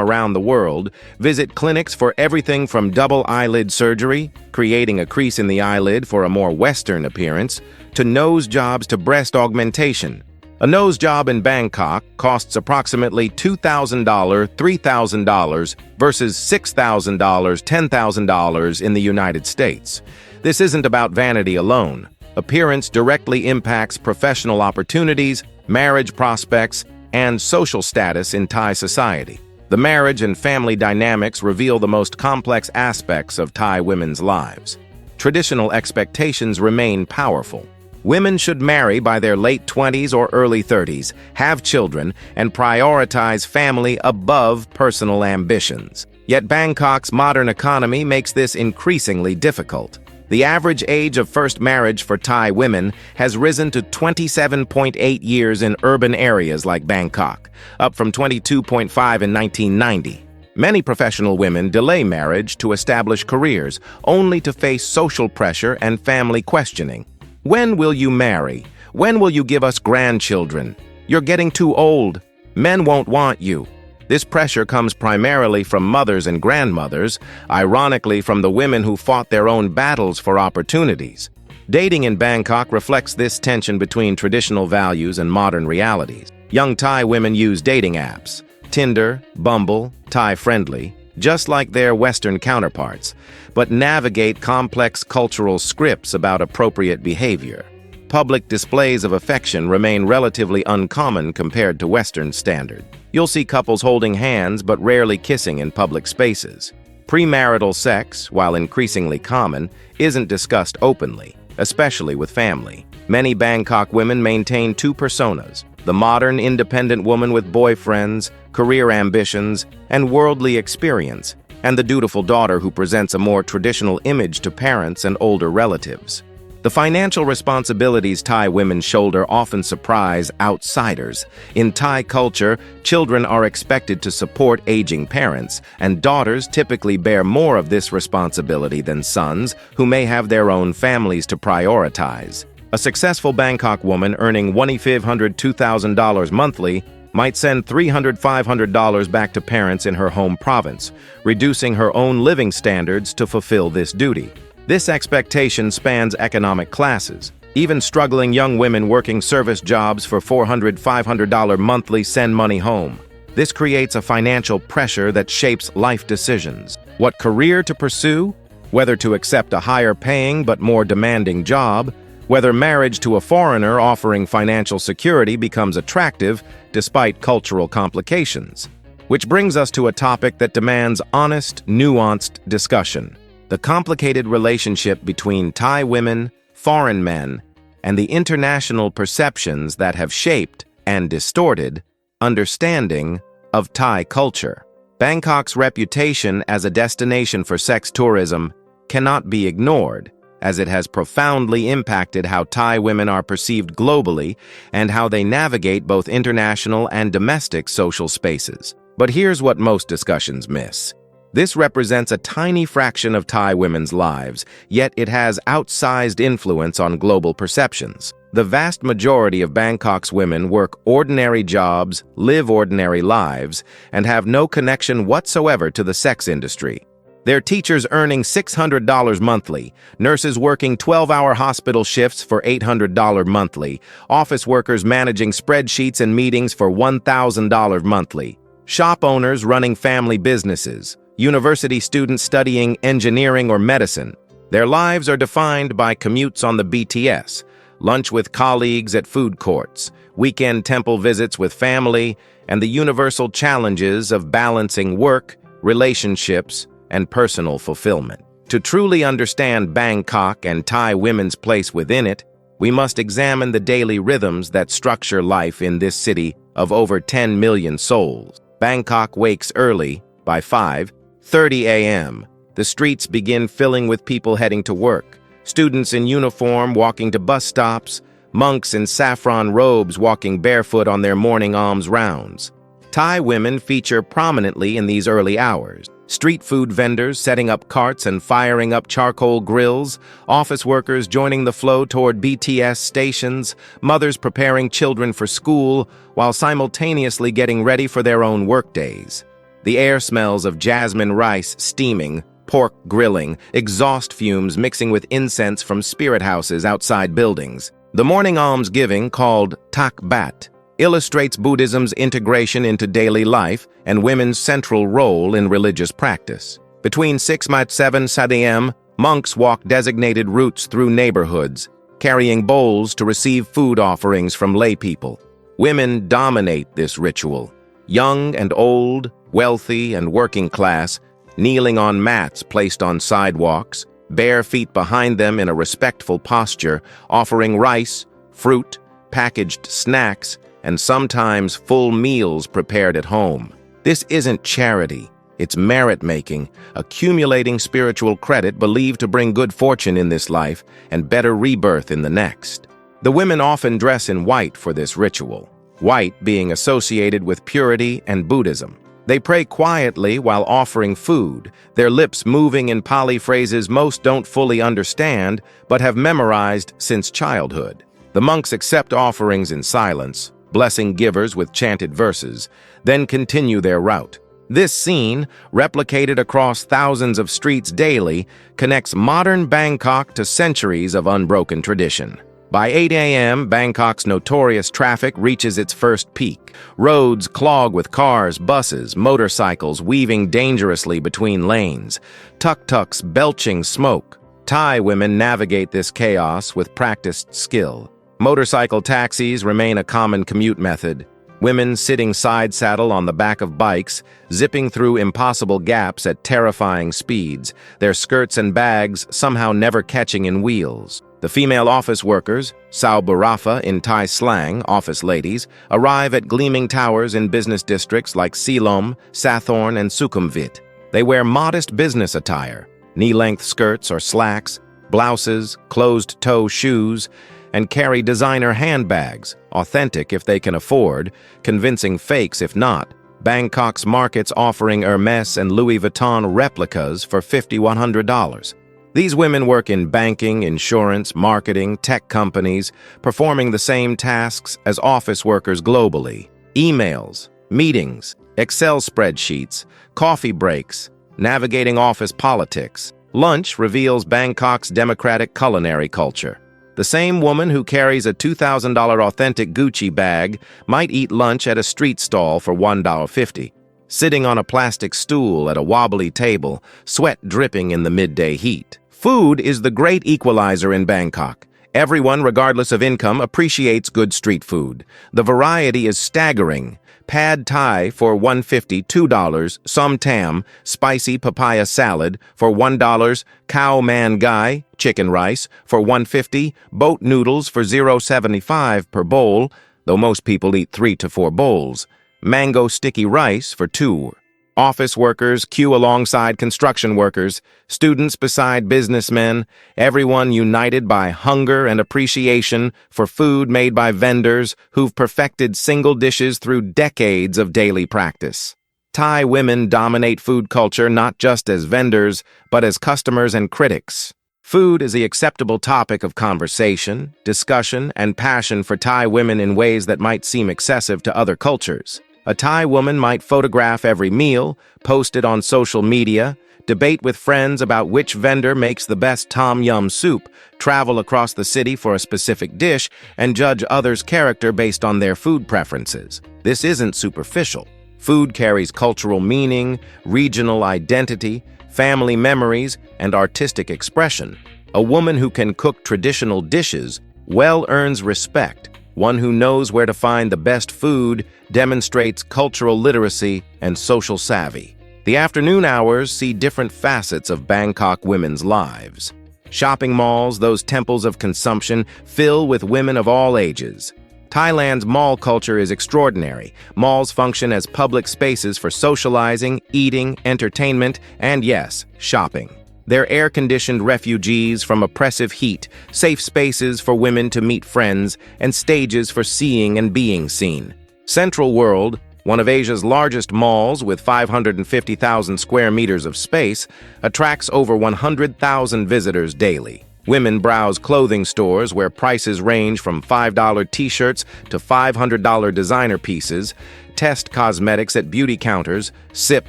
around the world, visit clinics for everything from double eyelid surgery, creating a crease in the eyelid for a more Western appearance, to nose jobs to breast augmentation. A nose job in Bangkok costs approximately $2,000, $3,000 versus $6,000, $10,000 in the United States. This isn't about vanity alone. Appearance directly impacts professional opportunities, marriage prospects, and social status in Thai society. The marriage and family dynamics reveal the most complex aspects of Thai women's lives. Traditional expectations remain powerful. Women should marry by their late 20s or early 30s, have children, and prioritize family above personal ambitions. Yet Bangkok's modern economy makes this increasingly difficult. The average age of first marriage for Thai women has risen to 27.8 years in urban areas like Bangkok, up from 22.5 in 1990. Many professional women delay marriage to establish careers, only to face social pressure and family questioning. When will you marry? When will you give us grandchildren? You're getting too old. Men won't want you. This pressure comes primarily from mothers and grandmothers, ironically from the women who fought their own battles for opportunities. Dating in Bangkok reflects this tension between traditional values and modern realities. Young Thai women use dating apps, Tinder, Bumble, Thai Friendly, just like their Western counterparts, but navigate complex cultural scripts about appropriate behavior. Public displays of affection remain relatively uncommon compared to Western standards. You'll see couples holding hands but rarely kissing in public spaces. Premarital sex, while increasingly common, isn't discussed openly, especially with family. Many Bangkok women maintain two personas: the modern, independent woman with boyfriends, career ambitions, and worldly experience, and the dutiful daughter who presents a more traditional image to parents and older relatives. The financial responsibilities Thai women shoulder often surprise outsiders. In Thai culture, children are expected to support aging parents, and daughters typically bear more of this responsibility than sons, who may have their own families to prioritize. A successful Bangkok woman earning $1,500 to $2,000 monthly might send $300–500 back to parents in her home province, reducing her own living standards to fulfill this duty. This expectation spans economic classes. Even struggling young women working service jobs for $400–500 monthly send money home. This creates a financial pressure that shapes life decisions. What career to pursue? Whether to accept a higher-paying but more demanding job? Whether marriage to a foreigner offering financial security becomes attractive despite cultural complications. Which brings us to a topic that demands honest, nuanced discussion: the complicated relationship between Thai women, foreign men, and the international perceptions that have shaped and distorted understanding of Thai culture. Bangkok's reputation as a destination for sex tourism cannot be ignored, as it has profoundly impacted how Thai women are perceived globally and how they navigate both international and domestic social spaces. But here's what most discussions miss. This represents a tiny fraction of Thai women's lives, yet it has outsized influence on global perceptions. The vast majority of Bangkok's women work ordinary jobs, live ordinary lives, and have no connection whatsoever to the sex industry. They're teachers earning $600 monthly, nurses working 12-hour hospital shifts for $800 monthly, office workers managing spreadsheets and meetings for $1,000 monthly, shop owners running family businesses, university students studying engineering or medicine. Their lives are defined by commutes on the BTS, lunch with colleagues at food courts, weekend temple visits with family, and the universal challenges of balancing work, relationships, and personal fulfillment. To truly understand Bangkok and Thai women's place within it, we must examine the daily rhythms that structure life in this city of over 10 million souls. Bangkok wakes early, by 5:30 a.m. The streets begin filling with people heading to work, students in uniform walking to bus stops, monks in saffron robes walking barefoot on their morning alms rounds. Thai women feature prominently in these early hours. Street food vendors setting up carts and firing up charcoal grills, office workers joining the flow toward BTS stations, mothers preparing children for school while simultaneously getting ready for their own workdays. The air smells of jasmine rice steaming, pork grilling, exhaust fumes mixing with incense from spirit houses outside buildings. The morning almsgiving, called tak bat, illustrates Buddhism's integration into daily life and women's central role in religious practice. Between 6 and 7 a.m., monks walk designated routes through neighborhoods, carrying bowls to receive food offerings from laypeople. Women dominate this ritual. Young and old, wealthy and working class, kneeling on mats placed on sidewalks, bare feet behind them in a respectful posture, offering rice, fruit, packaged snacks, and sometimes full meals prepared at home. This isn't charity, it's merit-making, accumulating spiritual credit believed to bring good fortune in this life and better rebirth in the next. The women often dress in white for this ritual, white being associated with purity and Buddhism. They pray quietly while offering food, their lips moving in Pali phrases most don't fully understand but have memorized since childhood. The monks accept offerings in silence, blessing givers with chanted verses, then continue their route. This scene, replicated across thousands of streets daily, connects modern Bangkok to centuries of unbroken tradition. By 8 a.m., Bangkok's notorious traffic reaches its first peak. Roads clog with cars, buses, motorcycles weaving dangerously between lanes, tuk-tuks belching smoke. Thai women navigate this chaos with practiced skill. Motorcycle taxis remain a common commute method. Women sitting side saddle on the back of bikes, zipping through impossible gaps at terrifying speeds, their skirts and bags somehow never catching in wheels. The female office workers, Sao Barafa in Thai slang, office ladies, arrive at gleaming towers in business districts like Silom, Sathorn, and Sukhumvit. They wear modest business attire, knee-length skirts or slacks, blouses, closed-toe shoes, and carry designer handbags, authentic if they can afford, convincing fakes if not. Bangkok's markets offering Hermes and Louis Vuitton replicas for $5,100. These women work in banking, insurance, marketing, tech companies, performing the same tasks as office workers globally. Emails, meetings, Excel spreadsheets, coffee breaks, navigating office politics. Lunch reveals Bangkok's democratic culinary culture. The same woman who carries a $2,000 authentic Gucci bag might eat lunch at a street stall for $1.50, sitting on a plastic stool at a wobbly table, sweat dripping in the midday heat. Food is the great equalizer in Bangkok. Everyone, regardless of income, appreciates good street food. The variety is staggering. Pad Thai for $1.50, $2, som tam, spicy papaya salad for $1, khao man gai, chicken rice for $1.50, boat noodles for $0.75 per bowl, though most people eat 3 to 4 bowls, mango sticky rice for $2. Office workers queue alongside construction workers, students beside businessmen, everyone united by hunger and appreciation for food made by vendors who've perfected single dishes through decades of daily practice. Thai women dominate food culture not just as vendors, but as customers and critics. Food is the acceptable topic of conversation, discussion, and passion for Thai women in ways that might seem excessive to other cultures. A Thai woman might photograph every meal, post it on social media, debate with friends about which vendor makes the best tom yum soup, travel across the city for a specific dish, and judge others' character based on their food preferences. This isn't superficial. Food carries cultural meaning, regional identity, family memories, and artistic expression. A woman who can cook traditional dishes well earns respect. One who knows where to find the best food demonstrates cultural literacy and social savvy. The afternoon hours see different facets of Bangkok women's lives. Shopping malls, those temples of consumption, fill with women of all ages. Thailand's mall culture is extraordinary. Malls function as public spaces for socializing, eating, entertainment, and yes, shopping. They're air-conditioned refugees from oppressive heat, safe spaces for women to meet friends, and stages for seeing and being seen. Central World, one of Asia's largest malls with 550,000 square meters of space, attracts over 100,000 visitors daily. Women browse clothing stores where prices range from $5 t-shirts to $500 designer pieces, test cosmetics at beauty counters, sip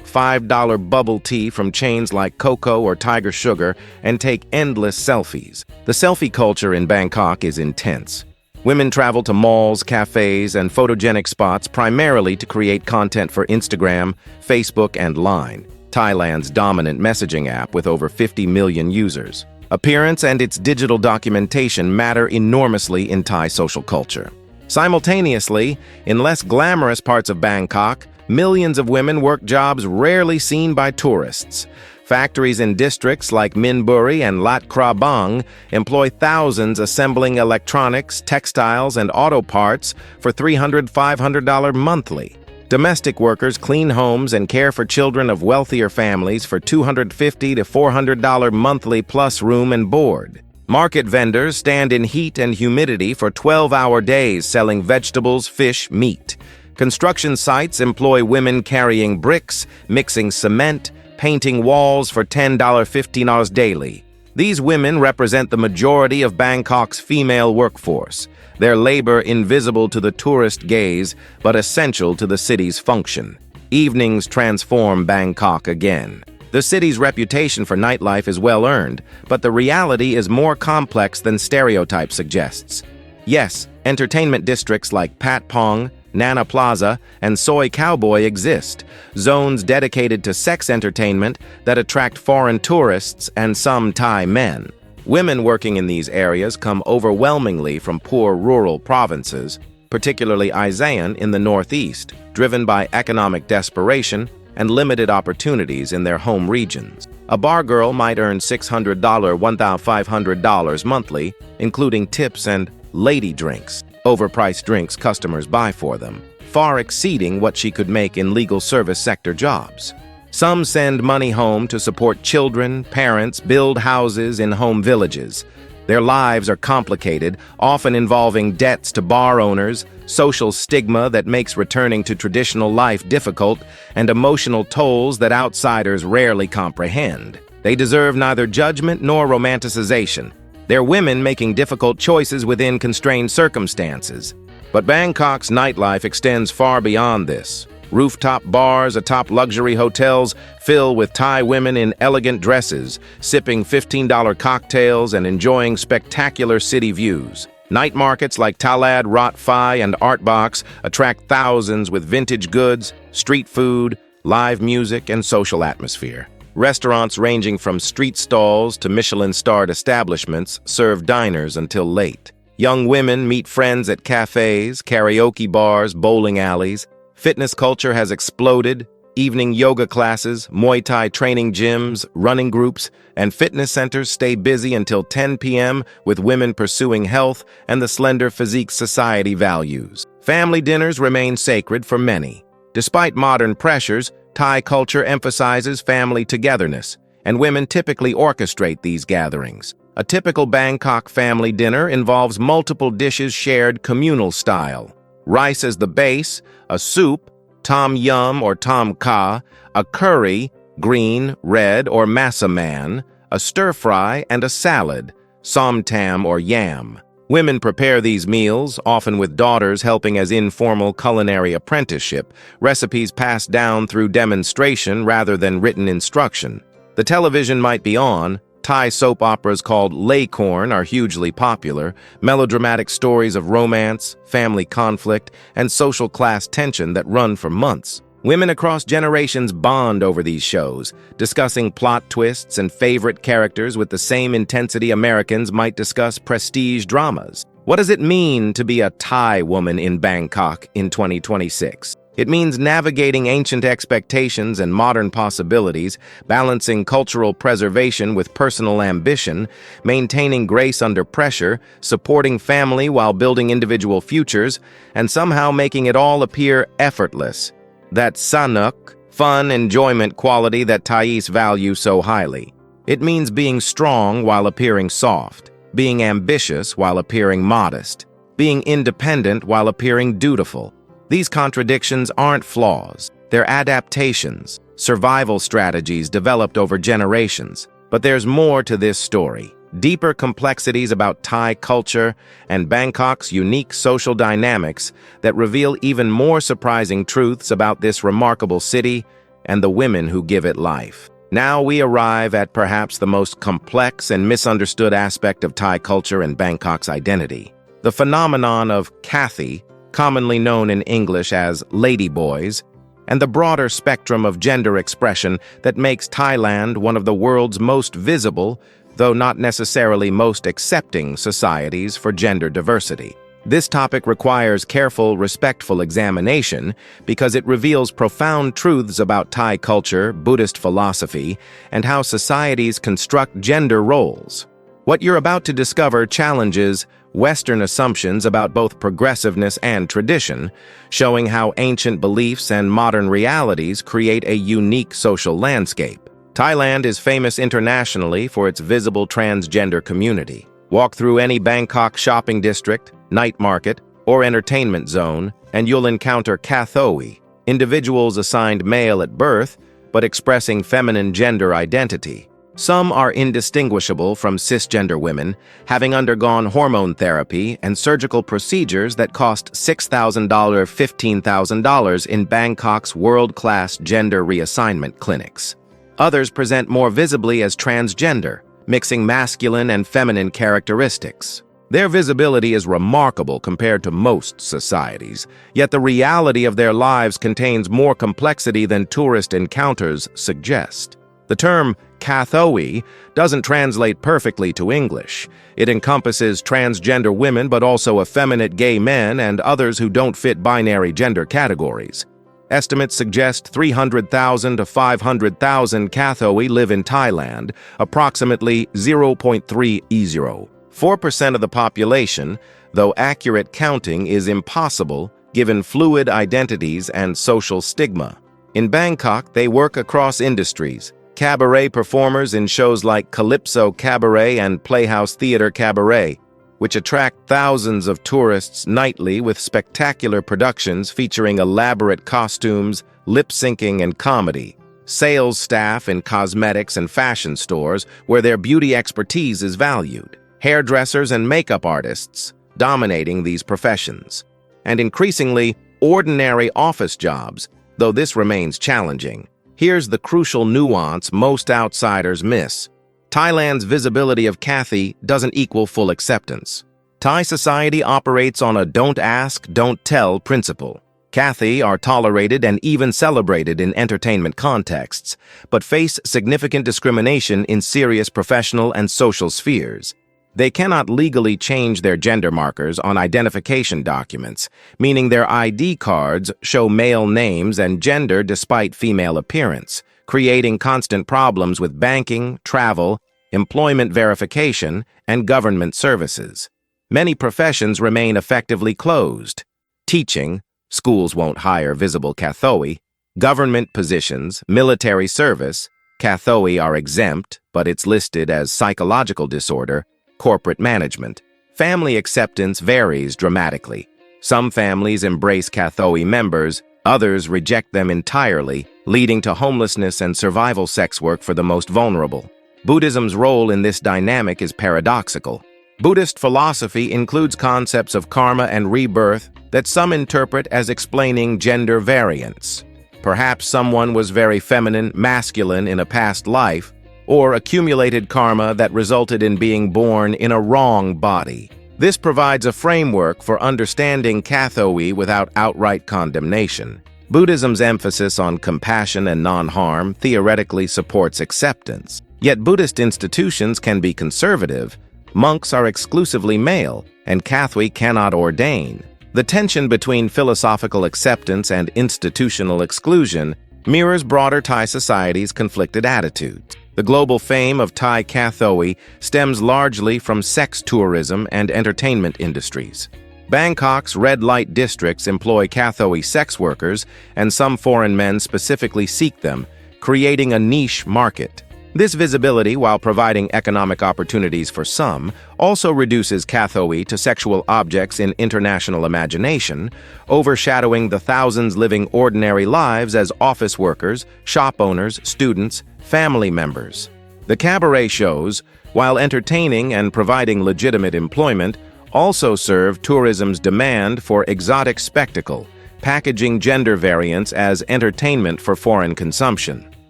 $5 bubble tea from chains like Coco or Tiger Sugar, and take endless selfies. The selfie culture in Bangkok is intense. Women travel to malls, cafes, and photogenic spots primarily to create content for Instagram, Facebook, and Line, Thailand's dominant messaging app with over 50 million users. Appearance and its digital documentation matter enormously in Thai social culture. Simultaneously, in less glamorous parts of Bangkok, millions of women work jobs rarely seen by tourists. Factories in districts like Minburi and Lat Krabang employ thousands assembling electronics, textiles, and auto parts for $300–500 monthly. Domestic workers clean homes and care for children of wealthier families for $250–400 monthly plus room and board. Market vendors stand in heat and humidity for 12-hour days selling vegetables, fish, meat. Construction sites employ women carrying bricks, mixing cement, painting walls for $10–15 daily. These women represent the majority of Bangkok's female workforce, their labor invisible to the tourist gaze but essential to the city's function. Evenings transform Bangkok again. The city's reputation for nightlife is well-earned, but the reality is more complex than stereotype suggests. Yes, entertainment districts like Pat Pong, Nana Plaza, and Soy Cowboy exist, zones dedicated to sex entertainment that attract foreign tourists and some Thai men. Women working in these areas come overwhelmingly from poor rural provinces, particularly Isan in the northeast, driven by economic desperation and limited opportunities in their home regions. A bar girl might earn $600–1,500 monthly, including tips and lady drinks, overpriced drinks customers buy for them, far exceeding what she could make in legal service sector jobs. Some send money home to support children, parents, build houses in home villages. Their lives are complicated, often involving debts to bar owners, social stigma that makes returning to traditional life difficult, and emotional tolls that outsiders rarely comprehend. They deserve neither judgment nor romanticization. They're women making difficult choices within constrained circumstances. But Bangkok's nightlife extends far beyond this. Rooftop bars atop luxury hotels fill with Thai women in elegant dresses, sipping $15 cocktails and enjoying spectacular city views. Night markets like Talad, Rot Phai, and Artbox attract thousands with vintage goods, street food, live music, and social atmosphere. Restaurants ranging from street stalls to Michelin-starred establishments serve diners until late. Young women meet friends at cafes, karaoke bars, bowling alleys. Fitness culture has exploded. Evening yoga classes, Muay Thai training gyms, running groups, and fitness centers stay busy until 10 p.m. with women pursuing health and the slender physique society values. Family dinners remain sacred for many. Despite modern pressures, Thai culture emphasizes family togetherness, and women typically orchestrate these gatherings. A typical Bangkok family dinner involves multiple dishes shared communal style. Rice as the base, a soup, tom yum or tom kha, a curry, green, red, or masa man, a stir-fry, and a salad, som tam or yam. Women prepare these meals, often with daughters helping as informal culinary apprenticeship, recipes passed down through demonstration rather than written instruction. The television might be on. Thai soap operas called Lakorn are hugely popular, melodramatic stories of romance, family conflict, and social class tension that run for months. Women across generations bond over these shows, discussing plot twists and favorite characters with the same intensity Americans might discuss prestige dramas. What does it mean to be a Thai woman in Bangkok in 2026? It means navigating ancient expectations and modern possibilities, balancing cultural preservation with personal ambition, maintaining grace under pressure, supporting family while building individual futures, and somehow making it all appear effortless. That sanuk, fun, enjoyment quality that Thais value so highly. It means being strong while appearing soft, being ambitious while appearing modest, being independent while appearing dutiful. These contradictions aren't flaws, they're adaptations, survival strategies developed over generations. But there's more to this story. Deeper complexities about Thai culture and Bangkok's unique social dynamics that reveal even more surprising truths about this remarkable city and the women who give it life. Now we arrive at perhaps the most complex and misunderstood aspect of Thai culture and Bangkok's identity. The phenomenon of Cathy, commonly known in English as ladyboys, and the broader spectrum of gender expression that makes Thailand one of the world's most visible, though not necessarily most accepting societies for gender diversity. This topic requires careful, respectful examination because it reveals profound truths about Thai culture, Buddhist philosophy, and how societies construct gender roles. What you're about to discover challenges Western assumptions about both progressiveness and tradition, showing how ancient beliefs and modern realities create a unique social landscape. Thailand is famous internationally for its visible transgender community. Walk through any Bangkok shopping district, night market, or entertainment zone, and you'll encounter Kathoi, individuals assigned male at birth, but expressing feminine gender identity. Some are indistinguishable from cisgender women, having undergone hormone therapy and surgical procedures that cost $6,000 $15,000 in Bangkok's world-class gender reassignment clinics. Others present more visibly as transgender, mixing masculine and feminine characteristics. Their visibility is remarkable compared to most societies, yet the reality of their lives contains more complexity than tourist encounters suggest. The term Kathoi doesn't translate perfectly to English. It encompasses transgender women but also effeminate gay men and others who don't fit binary gender categories. Estimates suggest 300,000 to 500,000 Kathoi live in Thailand, approximately 0.30. 4% of the population, though accurate counting is impossible given fluid identities and social stigma. In Bangkok, they work across industries. Cabaret performers in shows like Calypso Cabaret and Playhouse Theater Cabaret, which attract thousands of tourists nightly with spectacular productions featuring elaborate costumes, lip-syncing, and comedy. Sales staff in cosmetics and fashion stores where their beauty expertise is valued. Hairdressers and makeup artists dominating these professions. And increasingly, ordinary office jobs, though this remains challenging. Here's the crucial nuance most outsiders miss. Thailand's visibility of Cathy doesn't equal full acceptance. Thai society operates on a don't ask, don't tell principle. Cathy are tolerated and even celebrated in entertainment contexts, but face significant discrimination in serious professional and social spheres. They cannot legally change their gender markers on identification documents, meaning their ID cards show male names and gender despite female appearance, creating constant problems with banking, travel, employment verification, and government services. Many professions remain effectively closed. Teaching, schools won't hire visible Kathoi. Government positions, military service, Kathoi are exempt, but it's listed as psychological disorder. Corporate management. Family acceptance varies dramatically. Some families embrace Kathoi members, others reject them entirely, leading to homelessness and survival sex work for the most vulnerable. Buddhism's role in this dynamic is paradoxical. Buddhist philosophy includes concepts of karma and rebirth that some interpret as explaining gender variance. Perhaps someone was very feminine, masculine in a past life, or accumulated karma that resulted in being born in a wrong body. This provides a framework for understanding Kathoi without outright condemnation. Buddhism's emphasis on compassion and non-harm theoretically supports acceptance. Yet Buddhist institutions can be conservative. Monks are exclusively male, and Kathoi cannot ordain. The tension between philosophical acceptance and institutional exclusion mirrors broader Thai society's conflicted attitudes. The global fame of Thai Kathoi stems largely from sex tourism and entertainment industries. Bangkok's red light districts employ Kathoi sex workers, and some foreign men specifically seek them, creating a niche market. This visibility, while providing economic opportunities for some, also reduces Kathoi to sexual objects in international imagination, overshadowing the thousands living ordinary lives as office workers, shop owners, students, family members. The cabaret shows, while entertaining and providing legitimate employment, also serve tourism's demand for exotic spectacle, packaging gender variance as entertainment for foreign consumption.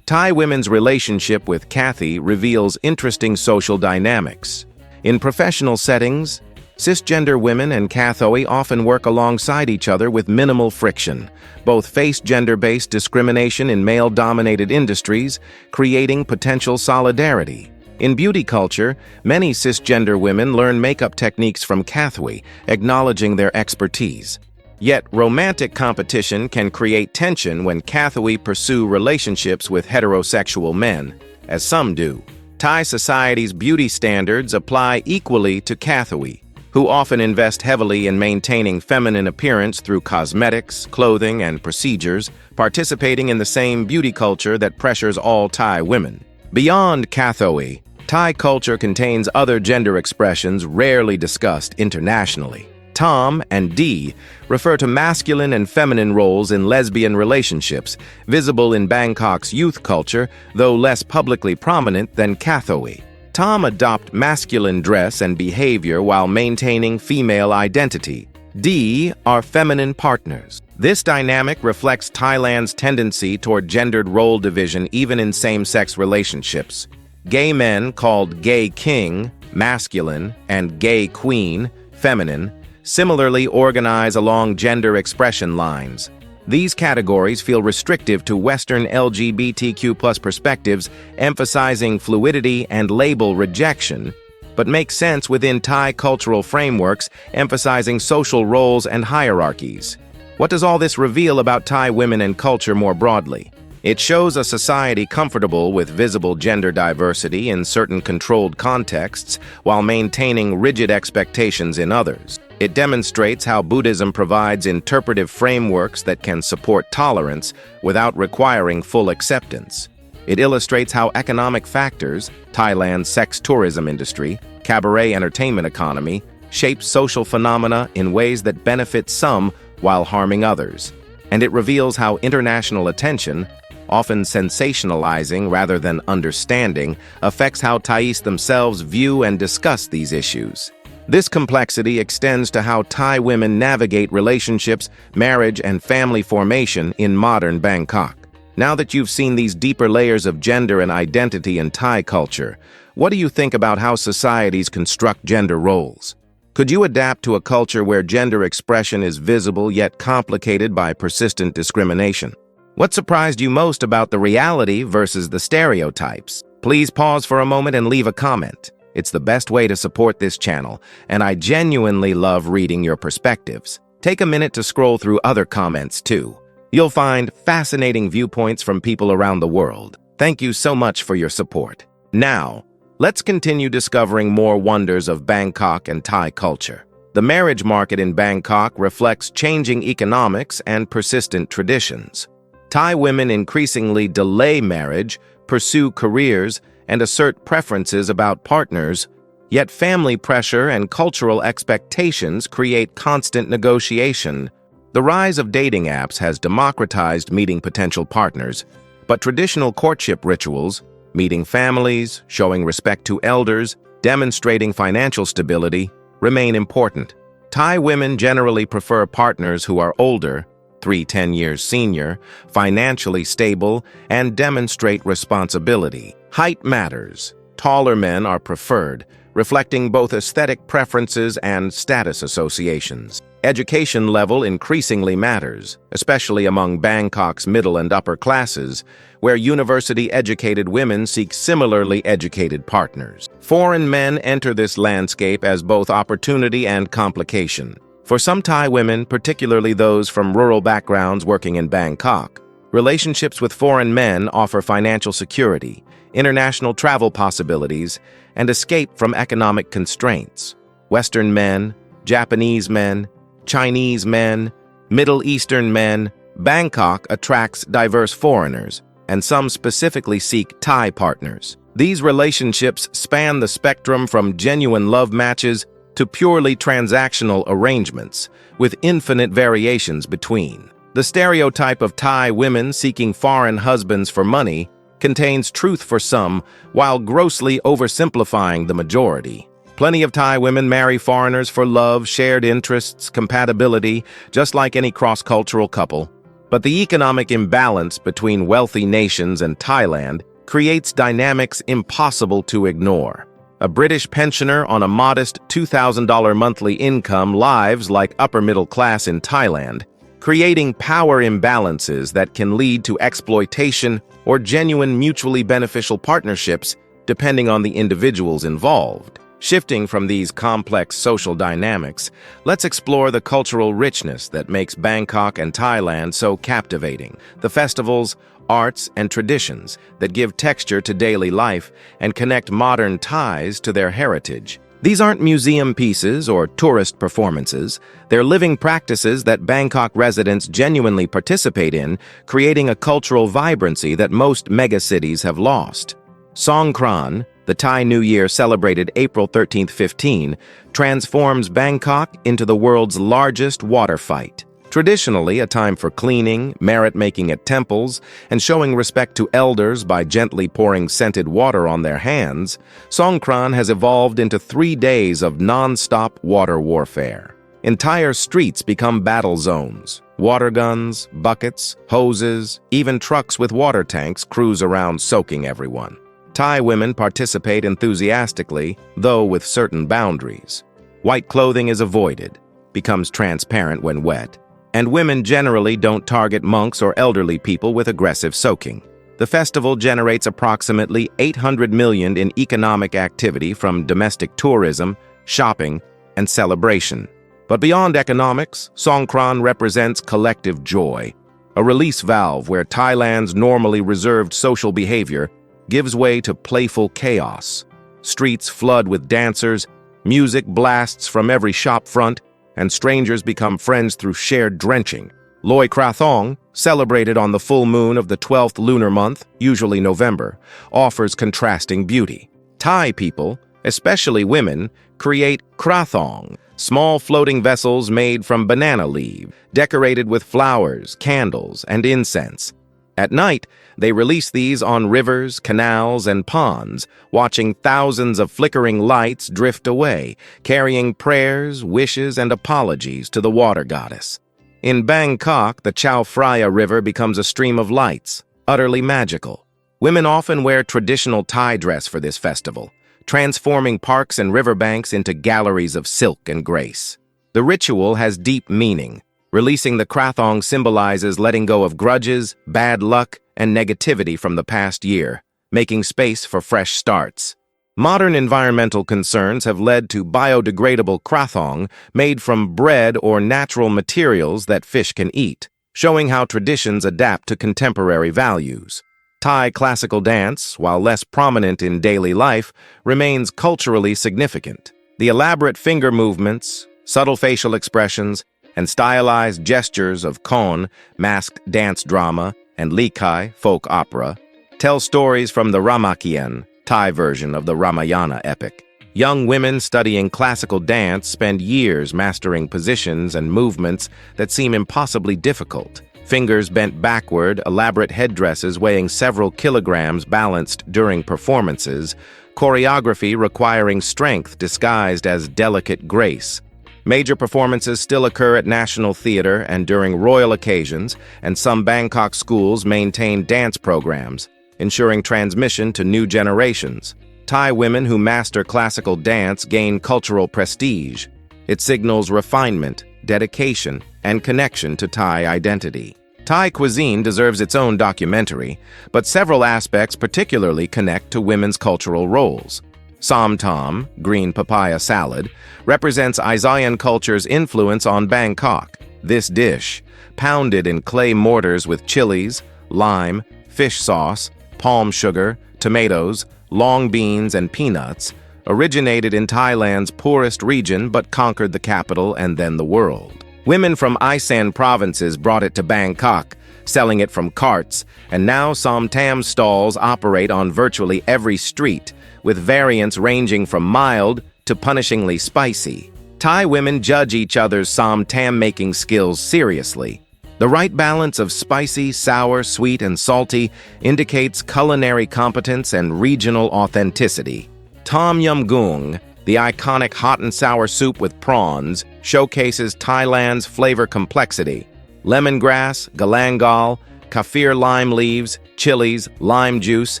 Thai women's relationship with Kathy reveals interesting social dynamics. In professional settings, cisgender women and Kathoi often work alongside each other with minimal friction. Both face gender-based discrimination in male-dominated industries, creating potential solidarity. In beauty culture, many cisgender women learn makeup techniques from Kathoi, acknowledging their expertise. Yet, romantic competition can create tension when Kathoi pursue relationships with heterosexual men, as some do. Thai society's beauty standards apply equally to Kathoi, who often invest heavily in maintaining feminine appearance through cosmetics, clothing, and procedures, participating in the same beauty culture that pressures all Thai women. Beyond Kathoi, Thai culture contains other gender expressions rarely discussed internationally. Tom and Dee refer to masculine and feminine roles in lesbian relationships, visible in Bangkok's youth culture, though less publicly prominent than Kathoi. Tom adopt masculine dress and behavior while maintaining female identity. Dee are feminine partners. This dynamic reflects Thailand's tendency toward gendered role division even in same-sex relationships. Gay men, called gay king, masculine, and gay queen, feminine, similarly organize along gender expression lines. These categories feel restrictive to Western LGBTQ+ perspectives, emphasizing fluidity and label rejection, but make sense within Thai cultural frameworks, emphasizing social roles and hierarchies. What does all this reveal about Thai women and culture more broadly? It shows a society comfortable with visible gender diversity in certain controlled contexts while maintaining rigid expectations in others. It demonstrates how Buddhism provides interpretive frameworks that can support tolerance without requiring full acceptance. It illustrates how economic factors, Thailand's sex tourism industry, cabaret entertainment economy, shape social phenomena in ways that benefit some while harming others. And it reveals how international attention, often sensationalizing rather than understanding, affects how Thais themselves view and discuss these issues. This complexity extends to how Thai women navigate relationships, marriage, and family formation in modern Bangkok. Now that you've seen these deeper layers of gender and identity in Thai culture, what do you think about how societies construct gender roles? Could you adapt to a culture where gender expression is visible yet complicated by persistent discrimination? What surprised you most about the reality versus the stereotypes? Please pause for a moment and leave a comment. It's the best way to support this channel, and I genuinely love reading your perspectives. Take a minute to scroll through other comments too. You'll find fascinating viewpoints from people around the world. Thank you so much for your support. Now, let's continue discovering more wonders of Bangkok and Thai culture. The marriage market in Bangkok reflects changing economics and persistent traditions. Thai women increasingly delay marriage, pursue careers, and assert preferences about partners, yet family pressure and cultural expectations create constant negotiation. The rise of dating apps has democratized meeting potential partners, but traditional courtship rituals, meeting families, showing respect to elders, demonstrating financial stability, remain important. Thai women generally prefer partners who are older, 3-10 years senior, financially stable, and demonstrate responsibility. Height matters. Taller men are preferred, reflecting both aesthetic preferences and status associations. Education level increasingly matters, especially among Bangkok's middle and upper classes, where university-educated women seek similarly educated partners. Foreign men enter this landscape as both opportunity and complication. For some Thai women, particularly those from rural backgrounds working in Bangkok, relationships with foreign men offer financial security, international travel possibilities, and escape from economic constraints. Western men, Japanese men, Chinese men, Middle Eastern men, Bangkok attracts diverse foreigners, and some specifically seek Thai partners. These relationships span the spectrum from genuine love matches to purely transactional arrangements, with infinite variations between. The stereotype of Thai women seeking foreign husbands for money contains truth for some, while grossly oversimplifying the majority. Plenty of Thai women marry foreigners for love, shared interests, compatibility, just like any cross-cultural couple. But the economic imbalance between wealthy nations and Thailand creates dynamics impossible to ignore. A British pensioner on a modest $2,000 monthly income lives like upper middle class in Thailand, creating power imbalances that can lead to exploitation or genuine mutually beneficial partnerships depending on the individuals involved. Shifting from these complex social dynamics, let's explore the cultural richness that makes Bangkok and Thailand so captivating. The festivals, arts, and traditions that give texture to daily life and connect modern Thais to their heritage. These aren't museum pieces or tourist performances. They're living practices that Bangkok residents genuinely participate in, creating a cultural vibrancy that most megacities have lost. Songkran, the Thai New Year celebrated April 13, 15, transforms Bangkok into the world's largest water fight. Traditionally a time for cleaning, merit-making at temples, and showing respect to elders by gently pouring scented water on their hands, Songkran has evolved into 3 days of non-stop water warfare. Entire streets become battle zones. Water guns, buckets, hoses, even trucks with water tanks cruise around soaking everyone. Thai women participate enthusiastically, though with certain boundaries. White clothing is avoided, becomes transparent when wet, and women generally don't target monks or elderly people with aggressive soaking. The festival generates approximately 800 million in economic activity from domestic tourism, shopping, and celebration. But beyond economics, Songkran represents collective joy, a release valve where Thailand's normally reserved social behavior gives way to playful chaos. Streets flood with dancers, music blasts from every shop front, and strangers become friends through shared drenching. Loi Krathong, celebrated on the full moon of the 12th lunar month, usually November, offers contrasting beauty. Thai people, especially women, create krathong, small floating vessels made from banana leaf, decorated with flowers, candles, and incense. At night, they release these on rivers, canals, and ponds, watching thousands of flickering lights drift away, carrying prayers, wishes, and apologies to the water goddess. In Bangkok, the Chao Phraya River becomes a stream of lights, utterly magical. Women often wear traditional Thai dress for this festival, transforming parks and riverbanks into galleries of silk and grace. The ritual has deep meaning. Releasing the krathong symbolizes letting go of grudges, bad luck, and negativity from the past year, making space for fresh starts. Modern environmental concerns have led to biodegradable krathong made from bread or natural materials that fish can eat, showing how traditions adapt to contemporary values. Thai classical dance, while less prominent in daily life, remains culturally significant. The elaborate finger movements, subtle facial expressions, and stylized gestures of Khon, masked dance drama, and Likai, folk opera, tell stories from the Ramakien, Thai version of the Ramayana epic. Young women studying classical dance spend years mastering positions and movements that seem impossibly difficult. Fingers bent backward, elaborate headdresses weighing several kilograms balanced during performances, choreography requiring strength disguised as delicate grace. Major performances still occur at National Theatre and during royal occasions, and some Bangkok schools maintain dance programs, ensuring transmission to new generations. Thai women who master classical dance gain cultural prestige. It signals refinement, dedication, and connection to Thai identity. Thai cuisine deserves its own documentary, but several aspects particularly connect to women's cultural roles. Som Tam, green papaya salad, represents Asean culture's influence on Bangkok. This dish, pounded in clay mortars with chilies, lime, fish sauce, palm sugar, tomatoes, long beans, and peanuts, originated in Thailand's poorest region but conquered the capital and then the world. Women from Isan provinces brought it to Bangkok, selling it from carts, and now somtam stalls operate on virtually every street, with variants ranging from mild to punishingly spicy. Thai women judge each other's somtam making skills seriously. The right balance of spicy, sour, sweet, and salty indicates culinary competence and regional authenticity. Tom Yum Goong, the iconic hot and sour soup with prawns, showcases Thailand's flavor complexity. Lemongrass, galangal, kaffir lime leaves, chilies, lime juice,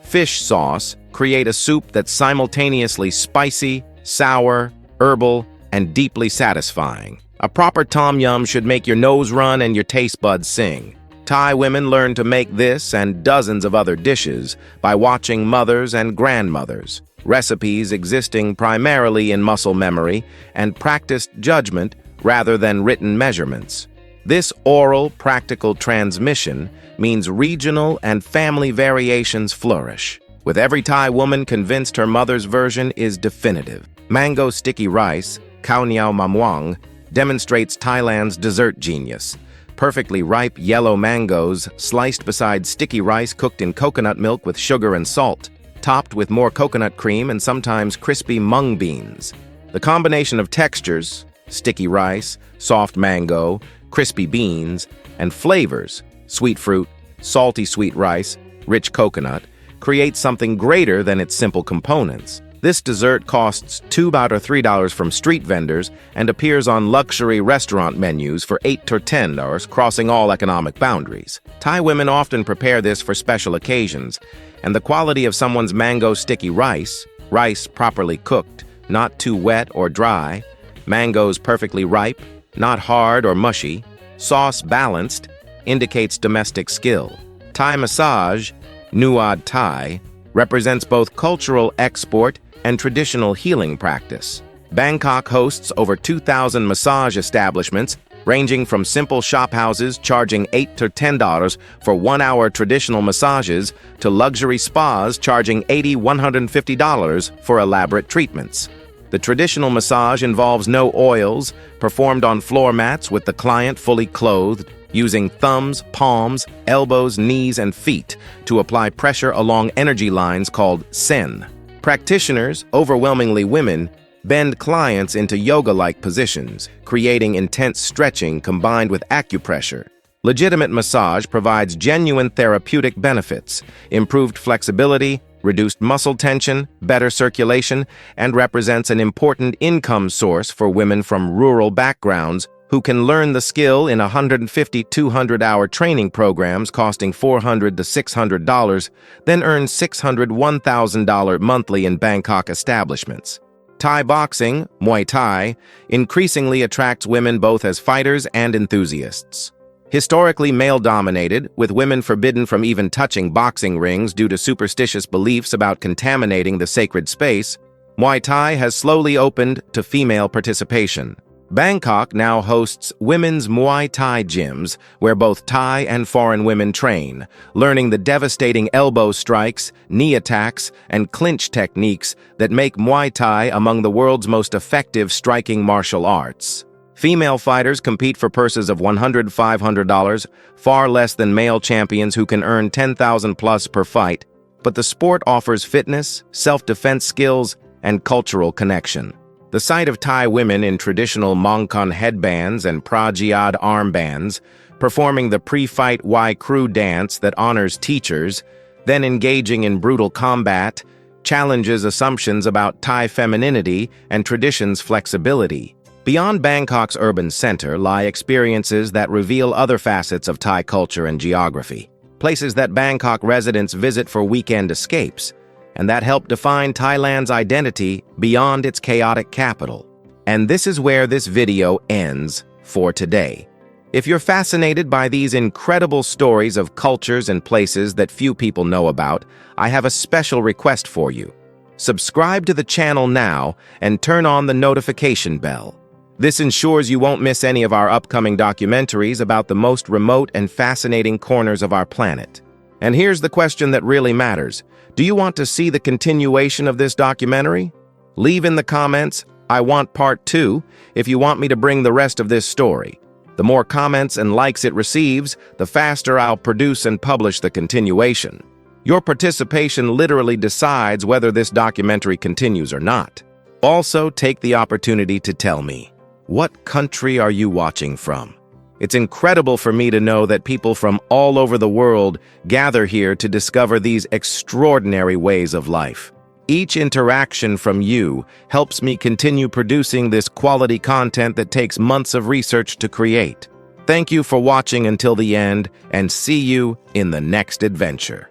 fish sauce create a soup that's simultaneously spicy, sour, herbal, and deeply satisfying. A proper tom yum should make your nose run and your taste buds sing. Thai women learn to make this and dozens of other dishes by watching mothers and grandmothers, recipes existing primarily in muscle memory and practiced judgment rather than written measurements. This oral, practical transmission means regional and family variations flourish, with every Thai woman convinced her mother's version is definitive. Mango sticky rice, khao niao mamwang, demonstrates Thailand's dessert genius. Perfectly ripe yellow mangoes sliced beside sticky rice cooked in coconut milk with sugar and salt, topped with more coconut cream and sometimes crispy mung beans. The combination of textures, sticky rice, soft mango, crispy beans, and flavors, sweet fruit, salty sweet rice, rich coconut, creates something greater than its simple components. This dessert costs $2 or $3 from street vendors and appears on luxury restaurant menus for $8 or $10, crossing all economic boundaries. Thai women often prepare this for special occasions, and the quality of someone's mango sticky rice, rice properly cooked, not too wet or dry, mangoes perfectly ripe, not hard or mushy, sauce balanced, indicates domestic skill. Thai massage, Nuad Thai, represents both cultural export and traditional healing practice. Bangkok hosts over 2,000 massage establishments, ranging from simple shophouses charging $8 to $10 for one-hour traditional massages to luxury spas charging $80 to $150 for elaborate treatments. The traditional massage involves no oils, performed on floor mats with the client fully clothed, using thumbs, palms, elbows, knees, and feet to apply pressure along energy lines called sen. Practitioners, overwhelmingly women, bend clients into yoga-like positions, creating intense stretching combined with acupressure. Legitimate massage provides genuine therapeutic benefits, improved flexibility, reduced muscle tension, better circulation, and represents an important income source for women from rural backgrounds who can learn the skill in 150 200-hour training programs costing $400 to $600, then earn $600 to $1,000 monthly in Bangkok establishments. Thai boxing, Muay Thai, increasingly attracts women both as fighters and enthusiasts. Historically male-dominated, with women forbidden from even touching boxing rings due to superstitious beliefs about contaminating the sacred space, Muay Thai has slowly opened to female participation. Bangkok now hosts women's Muay Thai gyms where both Thai and foreign women train, learning the devastating elbow strikes, knee attacks, and clinch techniques that make Muay Thai among the world's most effective striking martial arts. Female fighters compete for purses of $100 to $500, far less than male champions who can earn $10,000 plus per fight, but the sport offers fitness, self-defense skills, and cultural connection. The sight of Thai women in traditional Mongkon headbands and Prajiad armbands, performing the pre-fight Y Crew dance that honors teachers, then engaging in brutal combat, challenges assumptions about Thai femininity and traditions' flexibility. Beyond Bangkok's urban center lie experiences that reveal other facets of Thai culture and geography, places that Bangkok residents visit for weekend escapes, and that help define Thailand's identity beyond its chaotic capital. And this is where this video ends for today. If you're fascinated by these incredible stories of cultures and places that few people know about, I have a special request for you. Subscribe to the channel now and turn on the notification bell. This ensures you won't miss any of our upcoming documentaries about the most remote and fascinating corners of our planet. And here's the question that really matters. Do you want to see the continuation of this documentary? Leave in the comments, "I want part 2," if you want me to bring the rest of this story. The more comments and likes it receives, the faster I'll produce and publish the continuation. Your participation literally decides whether this documentary continues or not. Also, take the opportunity to tell me, what country are you watching from? It's incredible for me to know that people from all over the world gather here to discover these extraordinary ways of life. Each interaction from you helps me continue producing this quality content that takes months of research to create. Thank you for watching until the end, and see you in the next adventure.